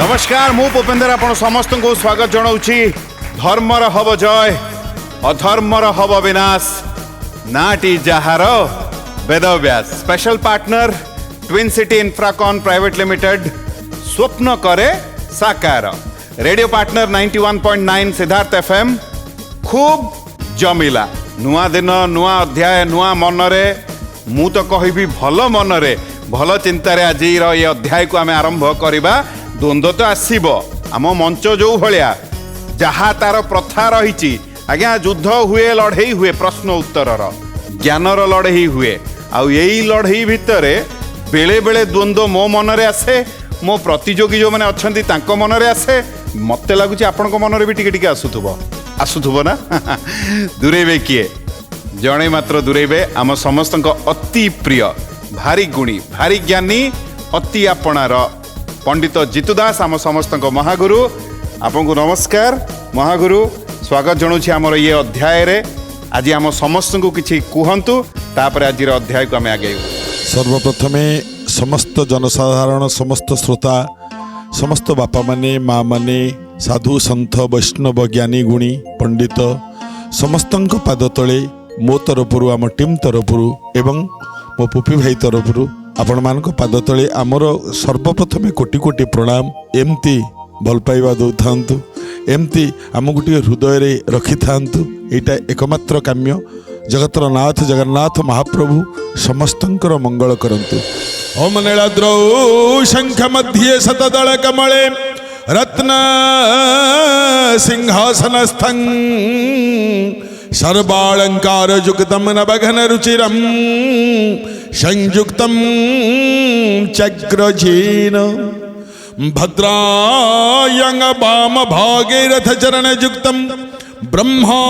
नमस्कार मु भूपेंद्र आपण समस्त को स्वागत जनाऊँगी। धर्मर हब जय अधर्मर हब विनाश नाटी जहार Vedvyas special partner twin city Infracon private limited स्वप्न करे साकार रेडियो पार्टनर 91.9 सिद्धार्थ एफएम खूब जमिला नुआ दिन नुआ अध्याय नुआ मनरे मु तो कहि भल मनरे भल चिंतार आज ये अध्याय को आम आरंभ करवा। द्वंद्व तो आसब आम मंच जो भाया जहाँ तार प्रथा रही आज्ञा युद्ध हुए लड़ई हुए प्रश्न उत्तर ज्ञानर लड़ई हुए आउ यही लड़ई भितर बेले बेले द्वंद्व मो मनरे आसे मो प्रतियोगी जो मैंने अच्छा मनरे आसे मत लगुच आपण मनरे भी टिके आसुथुब ना दूरेबे किए जड़े मात्र दूरेबे आम समस्त अति प्रिय भारी गुणी भारी ज्ञानी अति आपणार पंडित जीतू दास आम समस्त महागुरु आपन को नमस्कार महागुरु स्वागत जनाऊँ आमर ये अध्याय रे आज आम समस्त को किसी कहतु तापर आज अध्याय को आम आगे सर्वप्रथमे समस्त जनसाधारण समस्त श्रोता समस्त बापा माने माँ माने साधु सन्थ वैष्णव ज्ञानी गुणी पंडित समस्त पाद तले मो तरफरु आम टीम तरफरु एवं मो पुपी भाई तरफरु आपण मान पाद तले आमर सर्वप्रथमे कोटि कोटि प्रणाम। एमती भल पाइबा दौ थांतु एमती आमको टे हृदय रे रखि थांतु एटा एकमात्र काम्य जगतर नाथ जगन्नाथ महाप्रभु समस्तंकर मंगल करंतु। ओम नीलाद्रौ शंख मध्ये शतदल कमले रत्न सिंहासनस्थं सर्वालंकार युक्तम नवघन रुचिरम संयुक्तम चक्रजीन भद्रायंग वाम भागीरथ चरण युक्तम ब्रह्मा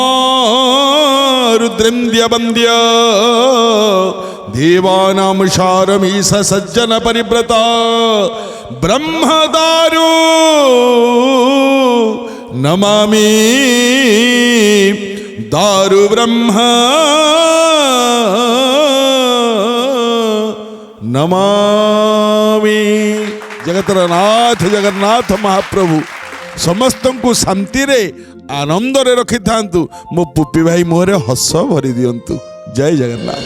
रुद्रेन्द्र वंद्य देवानां शारमीश सज्जन परिव्रता ब्रह्मदारु नमामि दारु ब्रह्म नमामि। जगतर नाथ जगन्नाथ महाप्रभु समस्त को शांति रे आनंद रे रखि थांतु मो पुपी भाई मोहरे हस भरी दियंतु। जय जगन्नाथ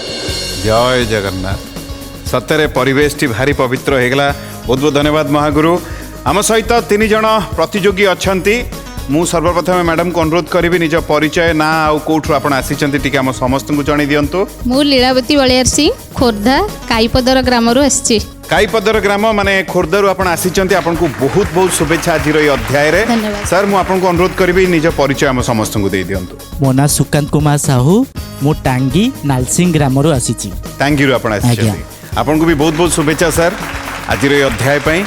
जय जगन्नाथ। सतरे परिवेश टी भारी पवित्र होगला। बहुत बहुत धन्यवाद महागुरु। आम सहित तीन जन प्रतियोगी अछंती। मु सर्वप्रथम मैडम को अनुरोध करी निज परिचय ना आउ कोठु आपण आसीचंती टिके हम समस्त को जणी दियंतु। मु लीलावती बलियारसी खोर्धा काईपदर ग्राम रु आसी। काईपदर ग्राम माने खोर्धारु आपण आसीचंती। आपण को बहुत बहुत शुभेच्छा आज रो अध्याय रे। सर मु आपण को अनुरोध करी निज परिचय हम समस्त को दे दियंतु। मो ना सुकांत कुमार साहू मु टांगी नालसिंग ग्राम रु आसीची। टांगी रु आपण आसीचंती। आपण को भी बहुत बहुत शुभेच्छा सर आज रो अध्याय पई।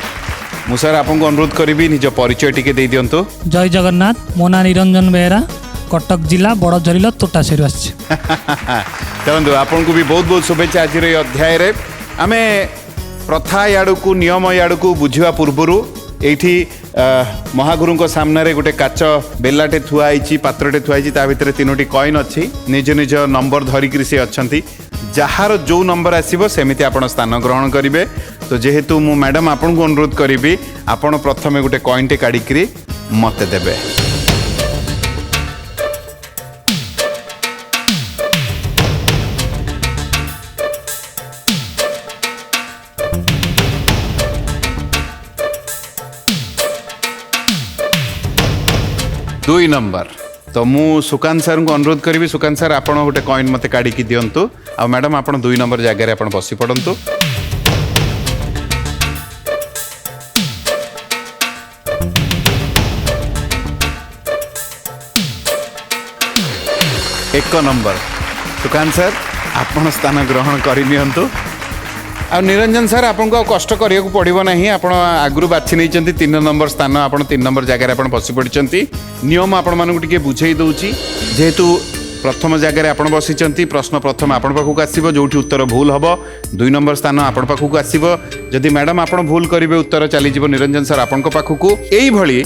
मु सर आपन को अनुरोध करी निज परिचय टिके दे दियंतु। जय जगन्नाथ मो ना निरंजन बेहरा कटक जिला बड़झरिल तोटासेरु आछि। चलंतु आपन को भी बहुत बहुत शुभेच्छा आज रो अध्याय रे। आमे प्रथा याडू को नियम याडू को बुझिवा पूर्वरु एठी महागुरु को सामने रे गोटे काच बेलाटे थुआइची पात्रटे थुआइची ता भितर तीनोटी कॉइन अछि। निज निज नंबर धरिक से अछंती जहार जो नंबर आसीबो सेमिति आपण स्थान ग्रहण करिवे। तो जेहेतु मु मैडम आपन को अनुरोध करी आपण प्रथमे गोटे कॉइन टे काढ़ी मत देबे। दुई नंबर तो मु सुकांत सर को अनुरोध करी सुकांत सर आपण गोटे कॉइन मते काढ़ी दियंतु। आ मैडम आपण 2 नंबर जगह आपण बसी पड़ंतु। एक नंबर सुकांत सर आपण स्थान ग्रहण करनियंतु। आ निरंजन सर आपन को कष्ट करिया को पड़िबो नाही। आपण आगुरु बाछि नै चंती 3 नंबर स्थान आपण 3 नंबर जगह आपण बसी पड़िचंती। नियम आपण मानकु टिके बुझेई दउची। जेहेतु प्रथम जगह आपण बसी चंती प्रश्न प्रथम आपण पाखु आसीबो जोठी उत्तर भूल हबो 2 नंबर स्थान आपण पाखु आसीबो। जदि मैडम आपण भूल करिवे उत्तर चली जिवो निरंजन सर आपण को पाखु एई भली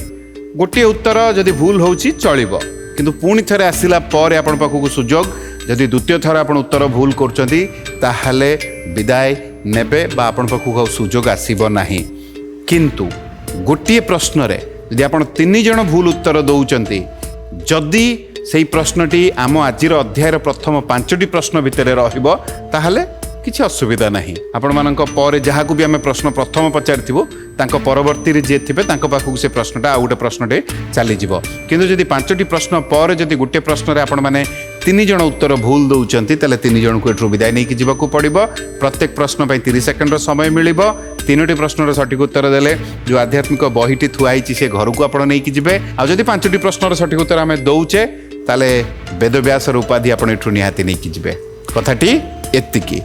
गोटे उत्तर जदि भूल होउची चलिबो किंतु पुणी थरे आसिला पर आपण पाखु सुजोग जदि द्वितीय थर आपण उत्तर भूल करचंती ताहाले विदाय नेबे बा आपण पाखु सुजोग आसीबो नाही। किंतु गोटे प्रश्न रे यदि आपण 3 जण भूल उत्तर दौचंती जदि सेही प्रश्नटी आम आजिर अध्यायर प्रथम 5टी प्रश्न भितर रहिबो ताहले किसी असुविधा नहीं आपण मानक पर जहाँ को भी आम प्रश्न प्रथम पचारिथिबो तांको परवर्ती जे थिबे तांको पाखु से प्रश्नटा आ गोटे प्रश्नटे चली जिवो किंतु जदि 5टी प्रश्न पर जदि गोटे प्रश्न रे आपण माने 3 जण उत्तर भूल दौचंती ताले 3 जण को एठु विदाय नै कि जिवकु पड़िबो प्रत्येक प्रश्न पई 30 सेकंड रो समय मिलिबो 3टी प्रश्न रो सठिक उत्तर देले जो आध्यात्मिक बहिटी थुआइछि से घर को आपण नै कि जिवे आ जदि 5टी प्रश्न रो सठिक उत्तर आमे दौचे ताले वेदव्यास रो उपाधि आपण एठु निहाती नै कि जिवे कथाटी एतिकी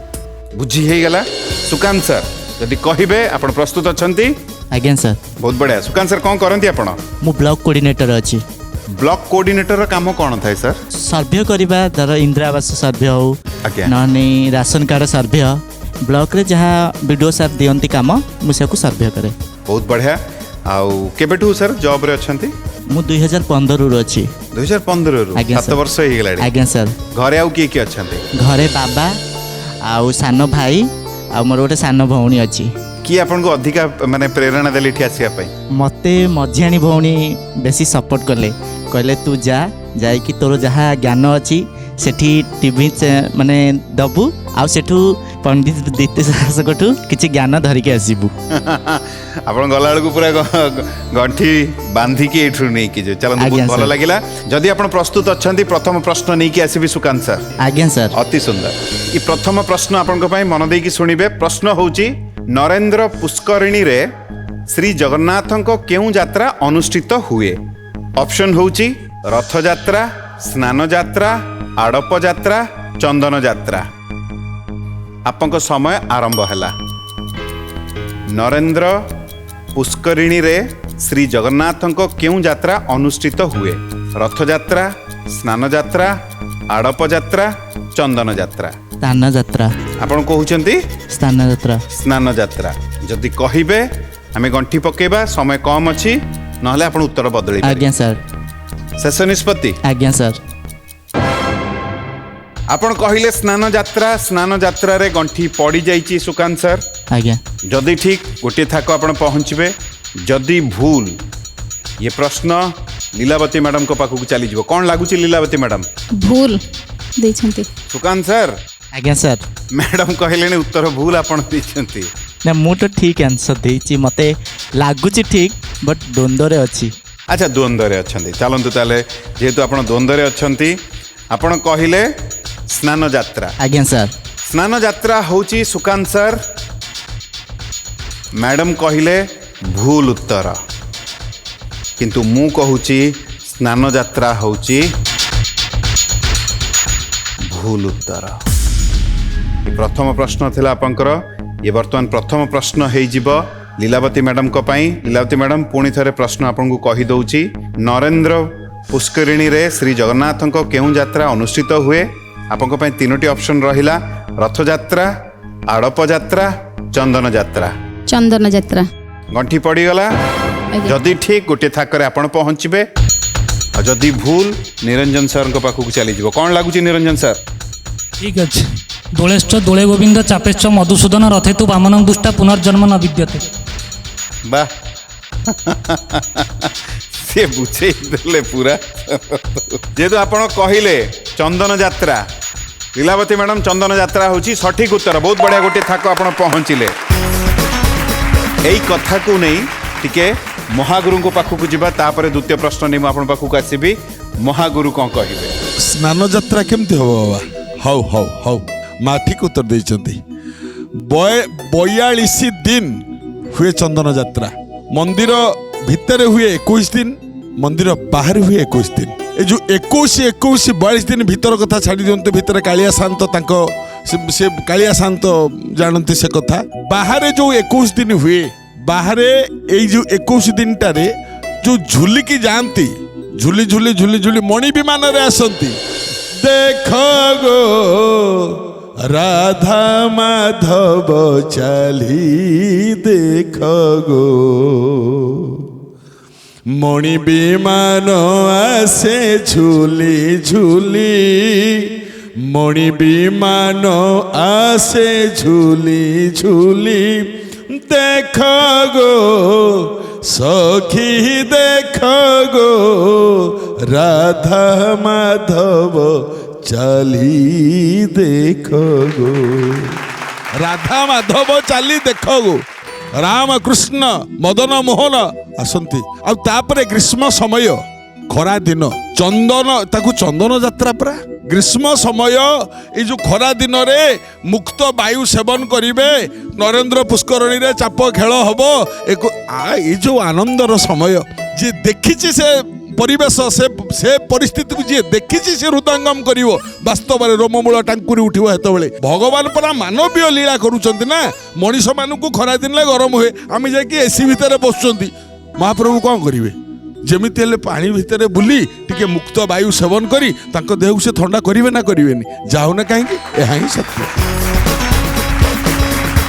बुझी हे गला सुकांत सर यदि कहिबे आपण प्रस्तुत अछंती आज्ञा सर बहुत बढ़िया सुकांत सर कोन करंती आपण मु ब्लॉक कोऑर्डिनेटर अछि ब्लॉक कोऑर्डिनेटर रो काम कोन थाय सर सर्वे करबा दर इंदिरा आवास सर्वे हो आज्ञा नने राशन कार्ड सर्वे ब्लॉक रे जहाँ वीडियो सर दियंती काम मुझे सर्वे करे बहुत बढ़िया आउ केबेटू सर जॉब रे अछंती मु 2015 रु अछि 2015 रु आज्ञा 7 सर। वर्ष हे गेलाडी आज्ञा सर घरे आउ किए अछंती घरे बाबा आउ सान भाई आ मोर गोटे सान भौणी अछि कि आपन को अधिका माने प्रेरणा देली इठी आसिया पई मते मझियाणी भौणी बेसी सपोर्ट कले कहले तू जा जाई कि तोर जहाँ ज्ञान अछि सेठी टीवी माने दबु आउ सेठू पंडित दिते शासकठू किछि ज्ञान धरिके आसीबु आपण गला को पूरा गंठी बांधी के एठु नै कि जो चलन आज्ञा बहुत भलो सर। लागिला जदि आपण प्रस्तुत अछंती प्रथम प्रश्न नै कि आसीबी सुकांत सर आज्ञा सर अति सुंदर ई प्रथम प्रश्न आपण को पई मन देई कि सुनिबे प्रश्न होउची नरेंद्र पुष्करिणी रे श्री जगन्नाथଙ୍କ केउ यात्रा अनुष्ठित हुए ऑप्शन होउची रथ यात्रा स्नान यात्रा आड़प यात्रा चंदन यात्रा आपनको समय आरंभ हैला नरेंद्र पुष्करिणी रे श्री जगन्नाथଙ୍କ केउ यात्रा अनुष्ठित हुए रथ यात्रा स्नान यात्रा आड़प यात्रा चंदन यात्रा स्नान यात्रा आपण कहउचंती स्नान यात्रा स्नान यात्रा जदि कहिबे आमे गंठी पकेबा समय कम अछि नहले आपण उत्तर बदली आज्ञा सर शेष निष्पत्ति आज्ञा सर आपण कहिले स्नान यात्रा रे गंठी पड़ी जाइची सुकांत सर आज्ञा जदि ठीक गोटे थाक आपण पहुँचबे जदि भूल ये प्रश्न लीलावती मैडम को पाखु चली जीवो कौन लागुची लीलावती मैडम भूल ଦେଇଛନ୍ତି सुकांत सर आज्ञा सर मैडम कहले उत्तर भूल आपण दैछंती ना मु तो ठीक आंसर देछि मते लागुची ठीक बट द्वंद्व रे अछि अच्छा द्वंद्व रे अछंती चलंतु ताले जेहेतु आपण द्वंद्व रे अछंती आपण कहिले स्नान यात्रा आज्ञा सर स्नान यात्रा होची सुकांत सर मैडम कहिले भूल उत्तर किंतु मु कहूची स्नान यात्रा होची भूल उत्तर ये प्रथम प्रश्न थिला आपनकर ये वर्तमान प्रथम प्रश्न हेई जिवो लीलावती मैडम को पाई लीलावती मैडम पुणी थरे प्रश्न आपन को कहि दउची नरेंद्र पुष्करिणी रे श्री जगन्नाथଙ୍କ केउ यात्रा अनुष्ठित हुए आपन को पाई तीनोटी ऑप्शन रहिला रथ यात्रा आड़प यात्रा चंदन यात्रा ଚନ୍ଦନ ଯାତ୍ରା गंठी पड़ी गला जदि ठीक गोटे थाकरे आपण पहुँचबे और जदि भूल निरंजन सर को पाखु चली जीवो कौन लागुची निरंजन सर ठीक अछि दोलेश्च दोले गोविंद चापेश्च मधुसूदन रथेतु वामनं दुष्टा पुनर्जन्म न विद्यते वाह से बुझे देले पूरा जेतु आपण कहिले चंदन यात्रा लीलावती मैडम चंदन यात्रा होची सठिक उत्तर बहुत बढ़िया गोटे थाक आपण पहुँचिले एई कथा को नहीं टिके महागुरु को पाखु जीवा तापर द्वितीय प्रश्न नहीं आपण पाखु आसीबी महागुरु कौन कहिबे स्नान यात्रा केमती हम बाबा हौ हौ हौ माँ ठीक उत्तर देइछंती 42 दिन हुए चंदन यात्रा मंदिर भितर हुए 21 दिन मंदिर बाहर हुए 21 दिन ए जो 42 दिन भीतर कथा छाड़ी दियंते भीतर कालिया शांत तांको से कालिया शांत जानती से कथा बाहर जो 21 दिन हुए बाहर ए जो 21 दिन टारे जो झुली की जानती झुली झुली झुली झुली मणि विमान रे आसंती देख गो राधा माधव चाली देख गो मणि विमान आसे झुली झुली मणि विमान आसे झुली झुली देख गो সখী দেখ গো রাধা মাধব চালি দেখ গো রাধা মাধব চালি দেখ গো রাম কৃষ্ণ মদନ ମୋହନ ଆସନ୍ତି ଆଉ ତାପରେ ଗ୍ରୀଷ୍ମ ସମୟ ଖରା ଦିନ ଚନ୍ଦନ ତାକୁ ଚନ୍ଦନ ଯାତ୍ରା ପରା ଗ୍ରୀଷ୍ମ ସମୟ ଏଇ ଯୋଉ ଖରା ଦିନରେ ମୁକ୍ତ ବାୟୁ ସେବନ କରିବେ ନରେନ୍ଦ୍ର ପୁଷ୍କରଣୀରେ ଚାପ ଖେଳ ହବ ଏଇ ଯୋଉ ଆନନ୍ଦର ସମୟ ଯିଏ ଦେଖିଛି ସେ ପରିବେଶ ସେ ପରିସ୍ଥିତିକୁ ଯିଏ ଦେଖିଛି ସେ ହୃଦୟଙ୍ଗମ କରିବ ବାସ୍ତବରେ ରୋମମୂଳ ଟାଙ୍କୁରି ଉଠିବ ସେତେବେଳେ ଭଗବାନ ପରା ମାନବୀୟ ଲୀଳା କରୁଛନ୍ତି ନା ମଣିଷମାନଙ୍କୁ ଖରା ଦିନରେ ଗରମ ହୁଏ ଆମେ ଯାଇକି ଏସି ଭିତରେ ବସୁଛନ୍ତି ମହାପ୍ରଭୁ କ'ଣ କରିବେ ଯେମିତି ହେଲେ ପାଣି ଭିତରେ ବୁଲି ଟିକେ ମୁକ୍ତ ବାୟୁ ସେବନ କରି ତାଙ୍କ ଦେହକୁ ସେ ଥଣ୍ଡା କରିବେ ନା କରିବେନି ଯାଉନା କାହିଁକି ଏହା ହିଁ ସତ୍ୟ।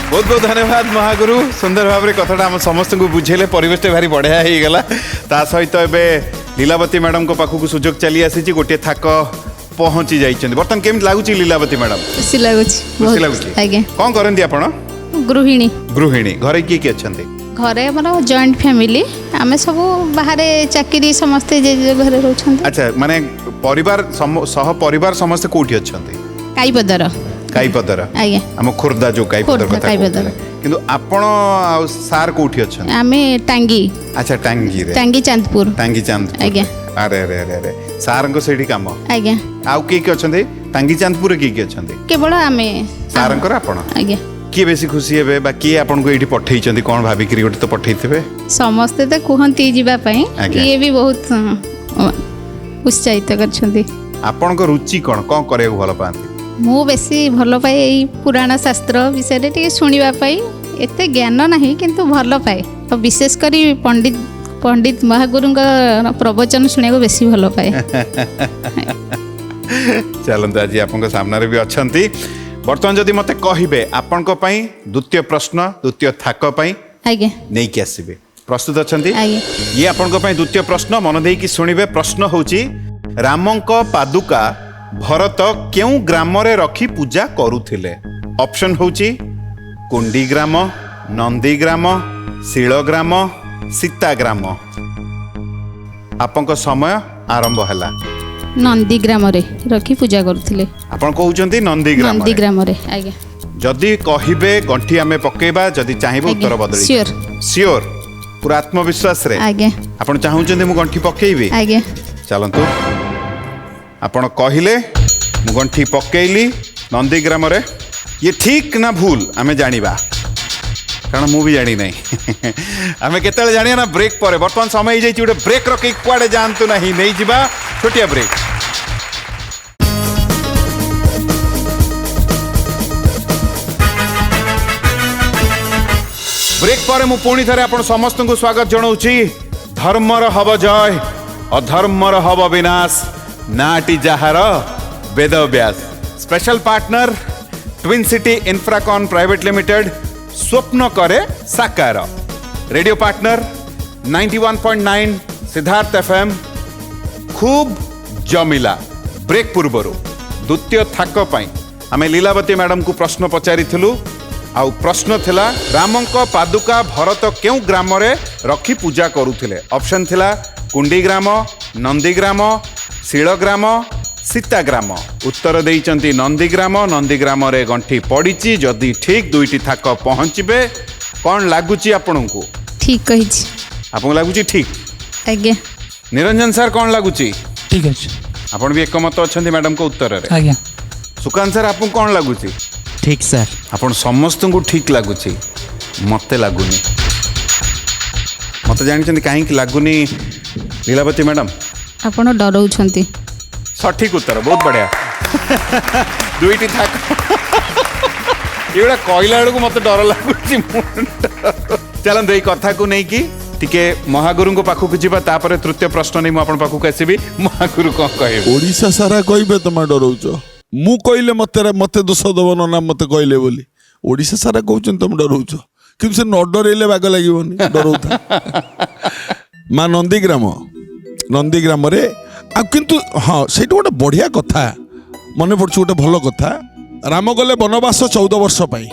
बहुत बहुत धन्यवाद महागुरु सुंदर भाव में कथाटा आम समस्त को बुझेले परिवेश भारी बढ़िया हो गला ता सहित एवं लीलावती मैडम को पाखक सुजोग चली आसी गोटे थाक पहुँची जाइए बर्तमान केमी लगुच लीलावती मैडम खुशी लगुच आज्ञा कौन करती आप गृहिणी गृहिणी घरे किए किए अच्छा घरे आम जॉइंट फैमिली आम सब बाहर चाकरी समस्ते घर रोच अच्छा माने परिवार सह परिवार समस्ते कौटी अच्छा काईपदर काईपदर आज्ञा आम खोर्धा जो काईपदर खोर्धा, काईपदर। किंतु आपण आ सार कोठी अच्छा आमे टांगी अच्छा टांगी रे टांगी चांदपुर टांगी चांदपुर आज्ञा अरे अरे अरे अरे सार को सेठी काम आज्ञा आउ के अच्छा टांगी चांदपुर के अच्छा केवल आमे सार आपण आज्ञा किए बेसी खुशी हेबे बा किए आपन को एठी पठेइचंदी कोन भाबी कि गोटे तो पठेइथिबे समस्ते तो कहती जीवा पई आज्ञा। ये भी बहुत उत्साहित करछंती आपन को रुचि कोन कोन करे को भलो पांती मु बेसी भल पाए यही पुराण शास्त्र विषय टे शुणा एत ज्ञान नहीं किंतु भल पाए और विशेष करी पंडित महागुरु प्रवचन शुणा बेसी भल पाए चलते आज आपन सामने भी अच्छा बर्तमान जदि मते कहिबे आपन को पई द्वितीय प्रश्न द्वितीय थाक पई आज्ञा नहीं कि आसबे प्रस्तुत अछंती आज्ञा ये आपन को पई द्वितीय प्रश्न मन देई कि सुनिबे प्रश्न होची रामंक पादुका भरत क्यों ग्राम रे रखी पूजा करुथिले ऑप्शन होची कुंडी ग्राम नंदी ग्राम शिल ग्राम सीता ग्राम आपन समय आरंभ हला नंदी ग्राम रे रखी पूजा करुथिले आपन कहउचंती नंदी ग्राम रे आज्ञा जदि कहिबे गंठी आमे पकेबा जदि चाहिबे उत्तर बदली श्योर श्योर पूरा आत्मविश्वास रे आज्ञा आपन चाहउचंती मु गंठी पकेइबे आज्ञा चलतु आपण कहले मु गंठी पकेइली नंदी ग्राम रे ये ठीक ना भूल आमे जानिबा कारण मु भी जानी नहीं आमे केतले जानिया ना ब्रेक पर वर्तमान समय जाई गोटे ब्रेक रखी कुआडे जानतु नहीं नहीं जिबा छोटिया ब्रेक ब्रेक पर मु पुणी थे आप समस्त को स्वागत जनाऊँगी धर्मर हब जय अधर्मर हब विनाश नाटी जहार Vedvyas special partner twin city Infracon private limited स्वप्न करे साकार रेडियो पार्टनर 91.9 सिद्धार्थ एफएम खूब जमिला ब्रेक पूर्वर द्वितीय थाक पई आमे लीलावती मैडम को प्रश्न पचारि आउ प्रश्न थिला रामंक पादुका भरत क्यों ग्राम रे रखी पूजा करुथिले ऑप्शन थिला कुंडी ग्राम नंदी ग्राम शिल ग्राम सीता ग्राम उत्तर देइचंती नंदी ग्राम रे गंठी पड़ीची जदि ठीक दुईटी थाक पहुँचबे कौन लगुची आपनकु ठीक कही आपन लगुची ठीक आज्ञा निरंजन सर कौन लगुची ठीक अच्छे आपण भी एकमत अछंती मैडम को उत्तर रे आज्ञा सुकांत सर आपन कौन लगुची ठीक सर आपण समस्त को ठीक लगुची मते लगुनी मते जानिछंती काहे कि लगुनी लीलावती मैडम आपण डराउछंती सठिक उत्तर बहुत बढ़िया दुईटी थाक एगुड़ा कहला बेलू मत डर लगुच चलते ये कथा को नहीं कि टिके महागुरु पाखक जावा तापर तृतीय प्रश्न नहीं मुझे पाखक आसबि महागुरु कौन कहे ओडिशा सारा कहबे तुम डराउच मु कहले मते मते दोष दब ना मते कहले बोली ओडिशा सारा कहउछन तुम डराउच कि से न डरेले बाग लागिवनी डराउता मां नंदी ग्राम रे आ किंतु हाँ से गोटे बढ़िया कथा मन पड़छ गोटे भल कथा राम गले वनवास 14 वर्ष पाई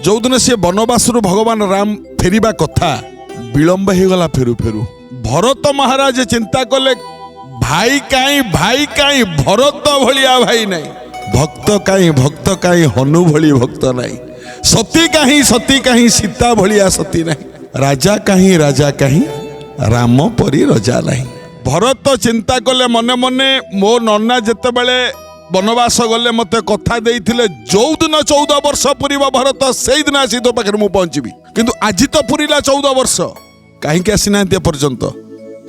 जो दिन सी वनवास भगवान राम फेरिबा कथा विलंब होगला फेरु फेरु भरत महाराज चिंता कले भाई काई भरत भलिया भाई नहीं भक्त काई हनु भली भक्त नहीं सती काहीं सीता भलिया सती नहीं राजा काहीं राम परी रजा नहीं। भरत चिंता कले मने मने मो नन्ना जेते बेले वनवास गले मते कथा देइथिले जो दिन 14 वर्ष पूरीबा भरत सेई दिन आसी तो पाखरे मु पहुंचीबी किंतु आज तो पूरीला 14 वर्ष काहेकि आसीना पर्यंत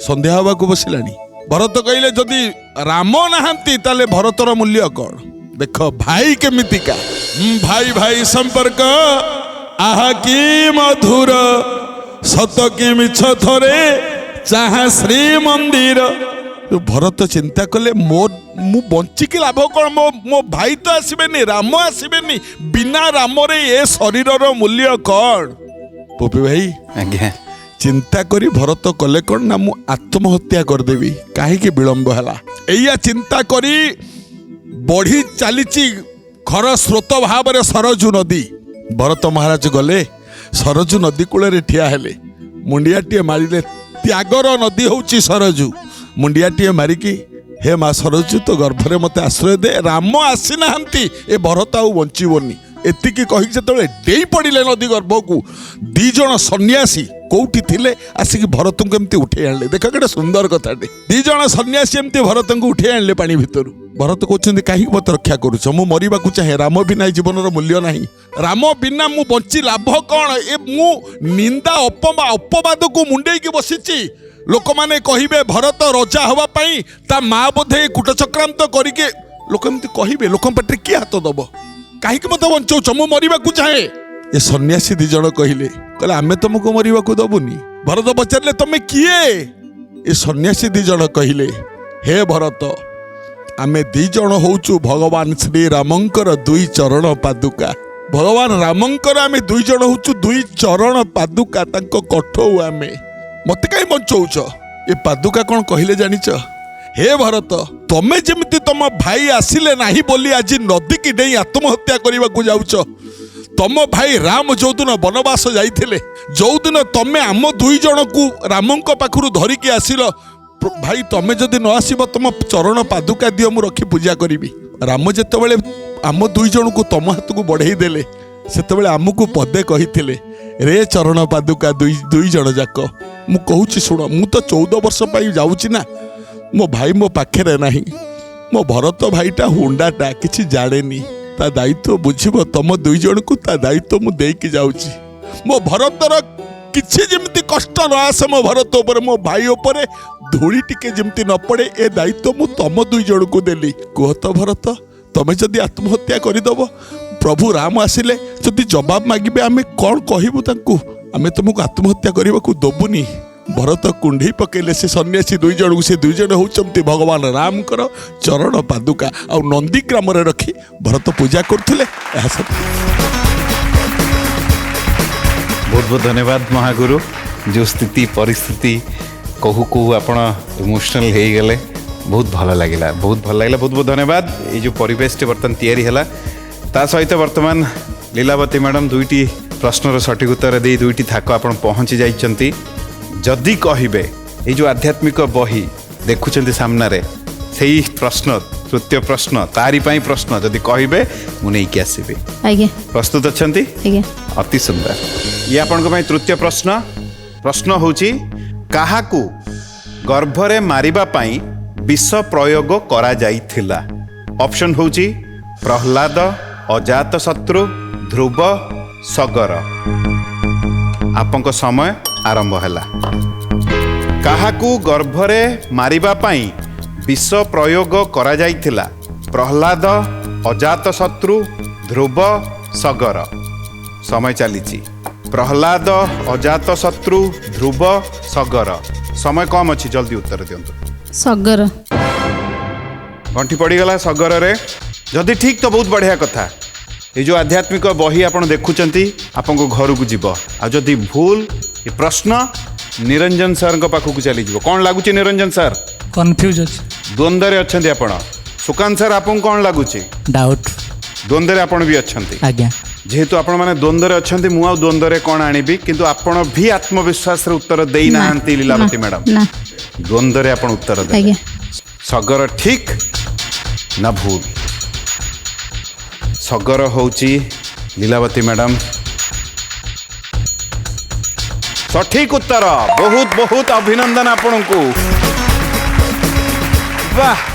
संध्या हवा को बसिलानी। भरत कहले जदि राम नाहांती ताले भरतर मूल्य कौन देख भाई केमितिका भाई संपर्क आहा की मधुर सत की मिछ थरे चाहा श्री मंदिर। भरत चिंता कले मु बंचिकी लाभ कौन मो भाई तो आसबेनी राम आसबेनी बिना राम रे ए शरीर मूल्य कौन। पोपी भाई आज्ञा चिंता करी भरत कले कौन ना मु आत्महत्या करदेवी काहे विलंब है एया चिंता करी बढ़ी चलीची खर स्रोत भाव में सरजू नदी। भरत महाराज गले सरजू नदी कूल ठिया हेले मुंडियाटे मारिले त्यागर नदी होची सरजू मुंडियाटे मारिकी हे माँ सरजू तो गर्भरे मते आश्रय दे राम आसी नाहांती ए भरत आउ बंचीबनी एतिकी कही जेतबेले डेई पड़िले नदी गर्भ को दी जण सन्यासी कोठी थिले आसिक भरत को एमती उठे आनले देख केटे सुंदर कथाटे दी जण सन्यासी एमती भरत को उठे आनले पानी भितर। भरत कहते कहीं मत रक्षा करुच मु मरिबा को चाहे राम बिना जीवन मूल्य नहीं राम बिना मु बंची लाभ कौन ए मु निंदा अपवाद को मुंडे की बसीची लोक माने कहिबे भरत रजा हवा पाई ता माँ बोधे कूटचक्रांत करके लोक एमती कहिबे लोक पाटे किए हाथ दब कहीं मत बंचौच मु मरिबा को चाहे। ए सन्यासी दी जण कहले आमे तुमको मरिबा को दबुनी। भरत पचारे तमे किए ए सन्यासी दी जण कहले हे भरत आमे दी जण होचु भगवान श्री रामंकर दुई चरण पादुका भगवान रामंकर आमे दुई जण होचु दुई चरण पादुका तांको कठौ आमे मते काई बंचौच ए पादुका कौन कहले जानिच हे भरत तमे जेमिति तम भाई आसिले नाही बोली आज नदी की डेई आत्महत्या करने को जाउच तम भाई राम जो दिन वनवास जाइथिले जो दिन तमे आम दुई जन को रामंक पाखरु धरिकी आसिल भाई तमे जदि न आसीब तुम चरण पादुका दियो मु रखी पूजा करी। राम जेतेबेले आम दुई जन को तम हाथ को बढ़ई देले सेतेबेले आमको पदे कहिथिले रे चरण पादुका दुई जन जाक मु कहूची सुन मु तो 14 वर्ष पाई जाउची ना मो भाई मो पाखे नहीं मो भरत भाईटा हुंडाटा किछि जाड़ेनी ता दायित्व बुझिब तम दुई जन को ता दायित्व मु देकी जाउची मो भरतर किछि जेमती कष्ट न आसे मो भरत ऊपर मो भाई ऊपर धूली टिके जेमती न पड़े ए दायित्व मु तम दुई जन को देली। कह तो भरत तमे जदि आत्महत्या करदब प्रभु राम आसिले जदि जवाब मागिबे आमे कौन कहबू तांकू आमे तुमको आत्महत्या करने को दबुनी। भरत कुंडी पकेले से सन्यासी दुई जन से दुई जन होचंती भगवान राम कर चरण पादुका आ नंदी ग्राम रे रखी भरत पूजा करथिले। बहुत बहुत धन्यवाद महागुरु जो स्थिति परिस्थिति कहू कहू आपण इमोशनल हो गले बहुत भल लगे बहुत बहुत धन्यवाद। ये जो परिवेश बर्तमान तैयारी है ता सहित वर्तमान लीलावती मैडम दुईटी प्रश्नर सठिक उत्तर दे दुईटी थाक आपण पहुँची जाइछंती। जदि कहिबे ये जो आध्यात्मिक बही देखुं सामने से प्रश्न तृतीय प्रश्न तारी पाई प्रश्न जदि कहिबे मु नहीं आसबि। प्रस्तुत अच्छंती अति सुंदर। ये आपण को तृतीय प्रश्न होची काहाकू गर्भरे मारिबा पाई विष प्रयोग करा जाइथिला। ऑप्शन होची प्रहलाद अजात शत्रु ध्रुव सगर। आपनको समय आरंभ हैला। काहाकू गर्भरे मारिबा पाई विष प्रयोग करा जाइथिला। प्रहलाद अजात शत्रु ध्रुव सगर। समय चलीची। प्रहलाद अजात शत्रु ध्रुव सगर। समय कम अच्छी जल्दी उत्तर दियंतु। सगर गंठी पड़ीगला सगर रे जदि ठीक तो बहुत बढ़िया कथा। ये जो आध्यात्मिक बही आपण देखुचंती आपको घर को जीव आ जदि भूल ये प्रश्न निरंजन सर पाखक चली जीव। कौन लगुच निरंजन सर? कन्फ्यूज अछि द्वंद्व अच्छा आपण सुकांत सर आपको कौन लगुच? डाउट द्वंद्व आपण भी अच्छा। आज्ञा जेहेतु आपण माने द्वंद्व अच्छे मुझे द्वंद्व कौन आनिबी किंतु आपण भी आत्मविश्वास उत्तर दे ना लीलावती मैडम ना द्वंद्व आपण उत्तर दे आज्ञा सगर ठीक ना भूल सगर होची लीलावती मैडम सठिक उत्तर बहुत बहुत अभिनंदन आपण को वाह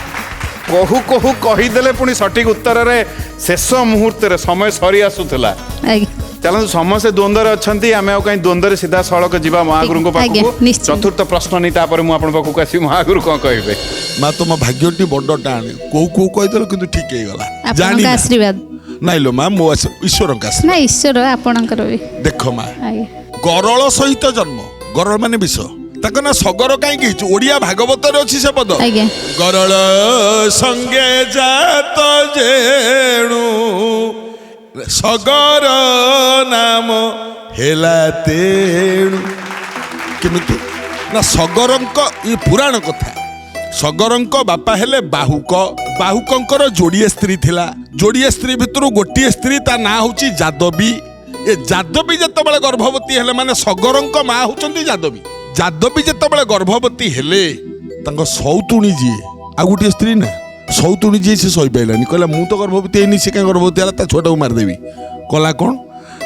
कहू कहू कहीदेले पुणी सठिक उत्तर रे शेष मुहूर्त रे समय सरी आसुला आज्ञा चलते समस्ते द्वंद्व अच्छा आम कहीं द्वंद्व सीधा सड़क जा महागुरु आज्ञा, पाखक निश्चय। चतुर्थ प्रश्न नहीं तापर मुझे आप पाखक आसि महागुरु कौन कहे ମା ତୁମ ଭାଗ୍ୟଟି ବଡ଼ ଟାଣେ କୋଉ କୋଉ କହିଦେଲ କିନ୍ତୁ ଠିକ ହେଇଗଲା ଆପଣଙ୍କ ଆଶୀର୍ବାଦ ନାଇଁ ଲୋ ମା ମୋ ଈଶ୍ୱରଙ୍କ ଆଶୀର୍ବାଦ ନା ଈଶ୍ୱର ଆପଣଙ୍କର ବି ଦେଖ ମା ଆଜ୍ଞା ଗରଳ ସହିତ ଜନ୍ମ ଗରଳ ମାନେ ବିଷ ତାଙ୍କ ନା ସଗର କାହିଁକି ହେଇଛି ଓଡ଼ିଆ ଭାଗବତରେ ଅଛି ସେ ପଦ ଆଜ୍ଞା ଗରଳ ସଙ୍ଗେ ଜାତ ଯେଣୁ ସଗର ନାମ ହେଲା ତେଣୁ କେମିତି ନା ସଗରଙ୍କ ଇ ପୁରାଣ କଥା ସଗରଙ୍କ ବାପା ହେଲେ ବାହୁକ ବାହୁକଙ୍କର ଯୋଡ଼ିଏ ସ୍ତ୍ରୀ ଥିଲା ଯୋଡ଼ିଏ ସ୍ତ୍ରୀ ଭିତରୁ ଗୋଟିଏ ସ୍ତ୍ରୀ ତା ନାଁ ହେଉଛି ଯାଦବୀ ଏ ଯାଦବୀ ଯେତେବେଳେ ଗର୍ଭବତୀ ହେଲେ ମାନେ ସଗରଙ୍କ ମା ହେଉଛନ୍ତି ଯାଦବୀ ଯାଦବୀ ଯେତେବେଳେ ଗର୍ଭବତୀ ହେଲେ ତାଙ୍କ ସୌତୁଣୀ ଯିଏ ଆଉ ଗୋଟିଏ ସ୍ତ୍ରୀ ନା ସୌତୁଣୀ ଯିଏ ସେ ସହିପାରିଲାନି କହିଲା ମୁଁ ତ ଗର୍ଭବତୀ ହେଇନି ସେ କାହିଁ ଗର୍ଭବତୀ ହେଲା ତା ଛୁଆଟାକୁ ମାରିଦେବି କଲା କ'ଣ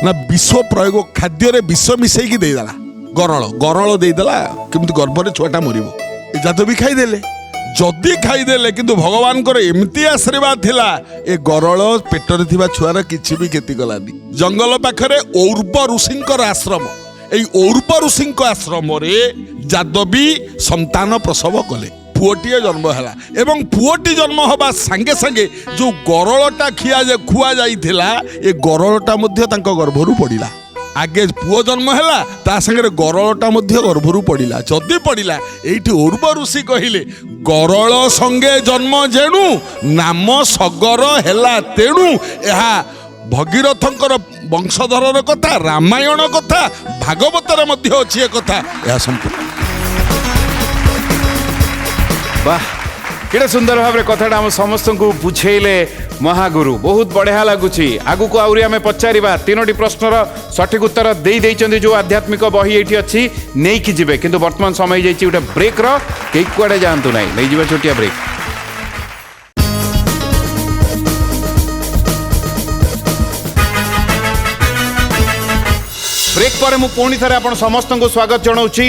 ନା ବିଷ ପ୍ରୟୋଗ ଖାଦ୍ୟରେ ବିଷ ମିଶେଇକି ଦେଇଦେଲା ଗରଳ ଗରଳ ଦେଇଦେଲା କେମିତି ଗର୍ଭରେ ଛୁଆଟା ମରିବ ଏ ଯାଦବୀ ଖାଇଦେଲେ ଯଦି ଖାଇଦେଲେ କିନ୍ତୁ ଭଗବାନଙ୍କର ଏମିତି ଆଶୀର୍ବାଦ ଥିଲା ଏ ଗରଳ ପେଟରେ ଥିବା ଛୁଆର କିଛି ବି କ୍ଷତି କଲାନି ଜଙ୍ଗଲ ପାଖରେ ଔର୍ବ ଋଷିଙ୍କର ଆଶ୍ରମ এই ଔର୍ବ ଋଷିଙ୍କ ଆଶ୍ରମରେ ଯାଦବୀ ସନ୍ତାନ ପ୍ରସବ କଲେ ପୁଅଟିଏ ଜନ୍ମ ହେଲା ଏବଂ ପୁଅଟି ଜନ୍ମ ହେବା ସାଙ୍ଗେ ସାଙ୍ଗେ ଯେଉଁ ଗରଳଟା ଖୁଆ ଯାଇଥିଲା ଏ ଗରଳଟା ମଧ୍ୟ ତାଙ୍କ ଗର୍ଭରୁ ପଡ଼ିଲା ଆଗେ ପୁଅ ଜନ୍ମ ହେଲା ତା ସାଙ୍ଗରେ ଗରଳଟା ମଧ୍ୟ ଗର୍ଭରୁ ପଡ଼ିଲା ଯଦି ପଡ଼ିଲା ଏଇଠି ଔର୍ବ ଋଷି କହିଲେ ଗରଳ ସଙ୍ଗେ ଜନ୍ମ ଯେଣୁ ନାମ ସଗର ହେଲା ତେଣୁ ଏହା ଭଗୀରଥଙ୍କର ବଂଶଧରର କଥା ରାମାୟଣ କଥା ଭାଗବତରେ ମଧ୍ୟ ଅଛି ଏ କଥା ଏହା ସମ୍ପୂର୍ଣ୍ଣ वाह केड़े सुंदर भाव में कथाटा आम समस्त को बुझेले महागुरु बहुत बढ़िया लगुच आगु को आउरी आमे पचारिबा तीनोटी प्रश्नर सठिक उत्तर दे देइचंदी जो आध्यात्मिक बही एठी अछि नै कि जिवे किंतु वर्तमान समय जाइछि उटा ब्रेक रो केई कुआडे जानतु नै नै जिवे छोटिया ब्रेक ब्रेक पर मु पुणी थरे आपण समस्त को स्वागत जणाउछि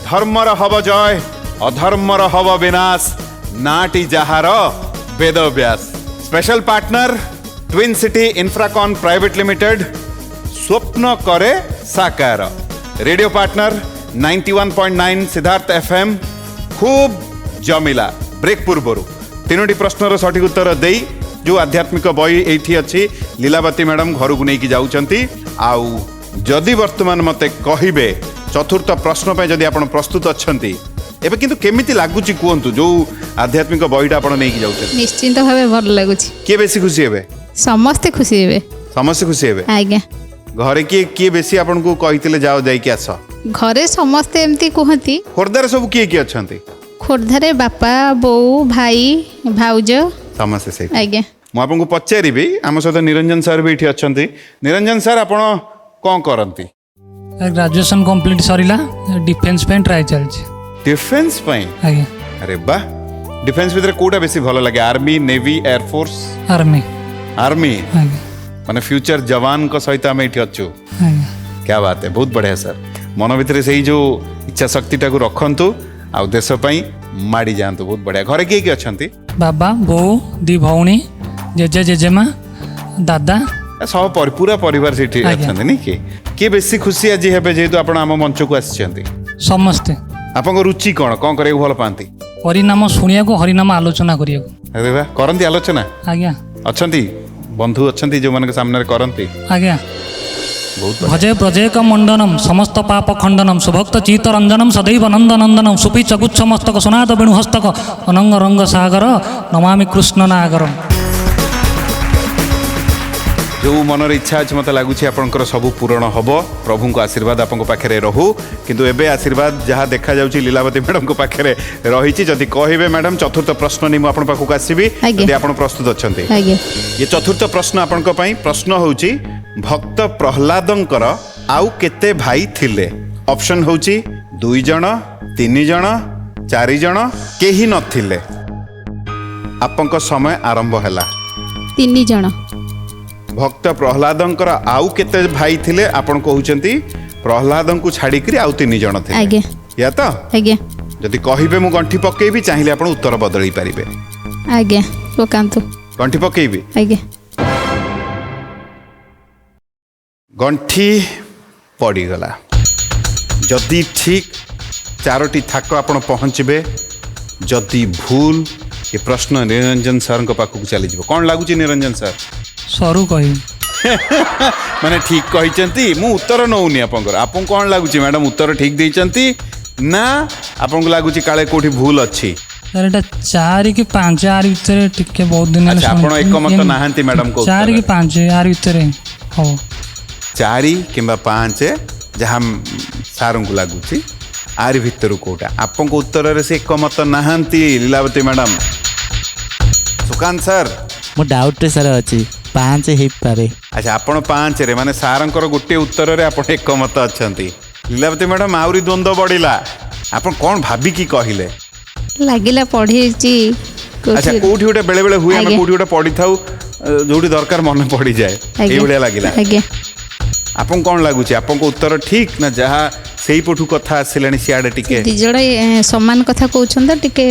धर्मर हब जय अधर्मर हब विनाश नाटी जहार Vedvyas special partner twin city Infracon private limited स्वप्न करे साकार रेडियो पार्टनर 91.9 सिद्धार्थ एफएम खूब जमिला ब्रेक पूर्वर तीनोटी प्रश्नर सठिक उत्तर दे जो आध्यात्मिक बही एठी अच्छी लीलावती मैडम घर को लेकिन जाऊँगी आउ जदि वर्तमान मते कहिबे चतुर्थ प्रश्न पे जदि आपण प्रस्तुत अछंती एबे किंतु केमिति लागुची कुहंतु जो आध्यात्मिक बहीटा आपण नेकी जाउछे निश्चिंत भावे भल लागुची के बेसी खुशी हेबे समस्ते खुशी हेबे समस्त खुशी हेबे आज्ञा घरे के बेसी आपण को कहितले जाओ जाई के आस घरे समस्ते एमती कहती खोर्धारे सब किए अछंती खोर्धारे बापा बोऊ भाई भाउज समस्त से आज्ञा मु आपन को पचारिबी आम सहित निरंजन सर भी एठी अछंती निरंजन सर आपण कोन करंती ग्रेजुएशन कंप्लीट सरिला डिफेन्स पे ट्राई चलछि डिफेन्स पई आज्ञा अरे वाह डिफेन्स भीतर कोटा बेसी भलो लागे army navy air force army army आज्ञा माने फ्यूचर जवान को सहित आम ये अच्छु आज्ञा क्या बात है बहुत बढ़िया सर मन भितर से जो इच्छा शक्ति टाक रखंतु आउ देश पई माड़ी जातु बहुत बढ़िया घरे किए किए अछंती बाबा बोऊ दी भौणी जेजे जेजेमा दादा सब पूरा परिवार से आज्ञा। अछंती नहीं कि बेसी खुशी आज हेबे जेहेतु आपण आम मंच को आछंती समस्ते आपन रुचि कोन करे भल पांती हरिनाम शुणिया को हरिनाम आलोचना करिया अरे वाह करंती आलोचना आज्ञा अछंती बंधु अछंती जो मन के सामने करंती आज्ञा बहुत भजे प्रजेक मंडनम समस्त पाप खंडनम सुभक्त चित्तरंजनम सदैव नंदनंदनम सुपी चगुच्छ मस्तक सुनाद वेणुहस्तक अनंग रंग सागर नमामि कृष्ण नागरम जो मनर इच्छा अच्छे मत लगुच आपंकर सब पूरण हम प्रभु को आशीर्वाद आपन पाखे रहू किंतु एबे आशीर्वाद जहाँ देखा जाउची लीलावती मैडम को पाखे रही जदि कहे मैडम चतुर्थ प्रश्न नहीं मुझे पाखक आसबि आज्ञा। यदि आप प्रस्तुत अच्छा आज्ञा ये चतुर्थ प्रश्न आपण प्रश्न होउची ଭକ୍ତ ପ୍ରହ୍ଲାଦଙ୍କର ଆଉ କେତେ ଭାଇ ଥିଲେ? ଅପସନ୍ ହେଉଛି 2 ଜଣ, 3 ଜଣ, 4 ଜଣ, କେହି ନଥିଲେ। ଆପଣଙ୍କ ସମୟ ଆରମ୍ଭ ହେଲା। 3 ଜଣ। ଭକ୍ତ ପ୍ରହ୍ଲାଦଙ୍କର ଆଉ କେତେ ଭାଇ ଥିଲେ? ଆପଣ କହୁଛନ୍ତି ପ୍ରହ୍ଲାଦଙ୍କୁ ଛାଡ଼ିକିରି ଆଉ 3 ଜଣ ଥିଲେ। ଆଜ୍ଞା ୟା ତ ଆଜ୍ଞା ଯଦି କହିବେ ମୁଁ ଗଣ୍ଠି ପକେଇବି, ଚାହିଁଲେ ଆପଣ ଉତ୍ତର ବଦଳେଇ ପାରିବେ। ଆଜ୍ଞା ପକାନ୍ତୁ। ଗଣ୍ଠି ପକେଇବି। ଆଜ୍ଞା ଗଣ୍ଠି ପଡ଼ିଗଲା। ଯଦି ଠିକ୍ 4ଟି ଥାକ ଆପଣ ପହଞ୍ଚିବେ, ଯଦି ଭୁଲ ଏ ପ୍ରଶ୍ନ ନିରଞ୍ଜନ ସାର୍ଙ୍କ ପାଖକୁ ଚାଲିଯିବ। କ'ଣ ଲାଗୁଛି ନିରଞ୍ଜନ ସାର୍? ସରୁ କହିବି। ମାନେ ଠିକ୍ କହିଛନ୍ତି, ମୁଁ ଉତ୍ତର ନେଉନି ଆପଣଙ୍କର। ଆପଣଙ୍କୁ କ'ଣ ଲାଗୁଛି ମ୍ୟାଡ଼ାମ୍, ଉତ୍ତର ଠିକ୍ ଦେଇଛନ୍ତି ନା ଆପଣଙ୍କୁ ଲାଗୁଛି କାଳେ କେଉଁଠି ଭୁଲ ଅଛି? ସାର୍ ଏଇଟା 4 କି 5 ଆରି ଭିତରେ ଟିକେ ବହୁତ ଦିନ ଆଚ୍ଛା, ଆପଣ ଏକମତ ନାହାନ୍ତି ମ୍ୟାଡ଼ାମ୍ଙ୍କ 4 କି 5 ଆରି ଭିତରେ ହବ। 4 କିମ୍ବା 5 ଯାହା ସାର୍ଙ୍କୁ ଲାଗୁଛି, ଆରି ଭିତରୁ କେଉଁଟା? ଆପଣଙ୍କ ଉତ୍ତରରେ ସେ ଏକମତ ନାହାନ୍ତି ଲୀଳାବତୀ ମ୍ୟାଡ଼ାମ୍। ସୁକାନ୍ତ ସାର୍? ମୁଁ ଡାଉଟ୍ରେ ସାର୍ ଅଛି, 5 ହେଇପାରେ। ଆଚ୍ଛା, ଆପଣ 5ରେ ମାନେ ସାର୍ଙ୍କର ଗୋଟିଏ ଉତ୍ତରରେ ଆପଣ ଏକମତ ଅଛନ୍ତି। ଲୀଳାବତୀ ମ୍ୟାଡ଼ାମ୍ ଆହୁରି ଦ୍ୱନ୍ଦ୍ୱ ବଢ଼ିଲା। ଆପଣ କ'ଣ ଭାବିକି କହିଲେ? ଲାଗିଲା ପଢ଼ିଛି। ଆଚ୍ଛା, କୋଉଠି ଗୋଟେ ବେଳେ ବେଳେ ହୁଏ, ଆମେ ଆଜ୍ଞା। କୋଉଠି ଗୋଟେ ପଢିଥାଉ, ଯୋଉଠି ଦରକାର ମନେ ପଡ଼ିଯାଏ, ଏଇଭଳିଆ ଲାଗିଲା। ଆଜ୍ଞା ଆପଣଙ୍କୁ କ'ଣ ଲାଗୁଛି? ଆପଣଙ୍କ ଉତ୍ତର ଠିକ୍ ନା ଯାହା ସେଇପଟୁ କଥା ଆସିଲାଣି ସିଆଡ଼େ ଟିକେ 2 ଜଣ ସମାନ କଥା କହୁଛନ୍ତି ତ ଟିକେ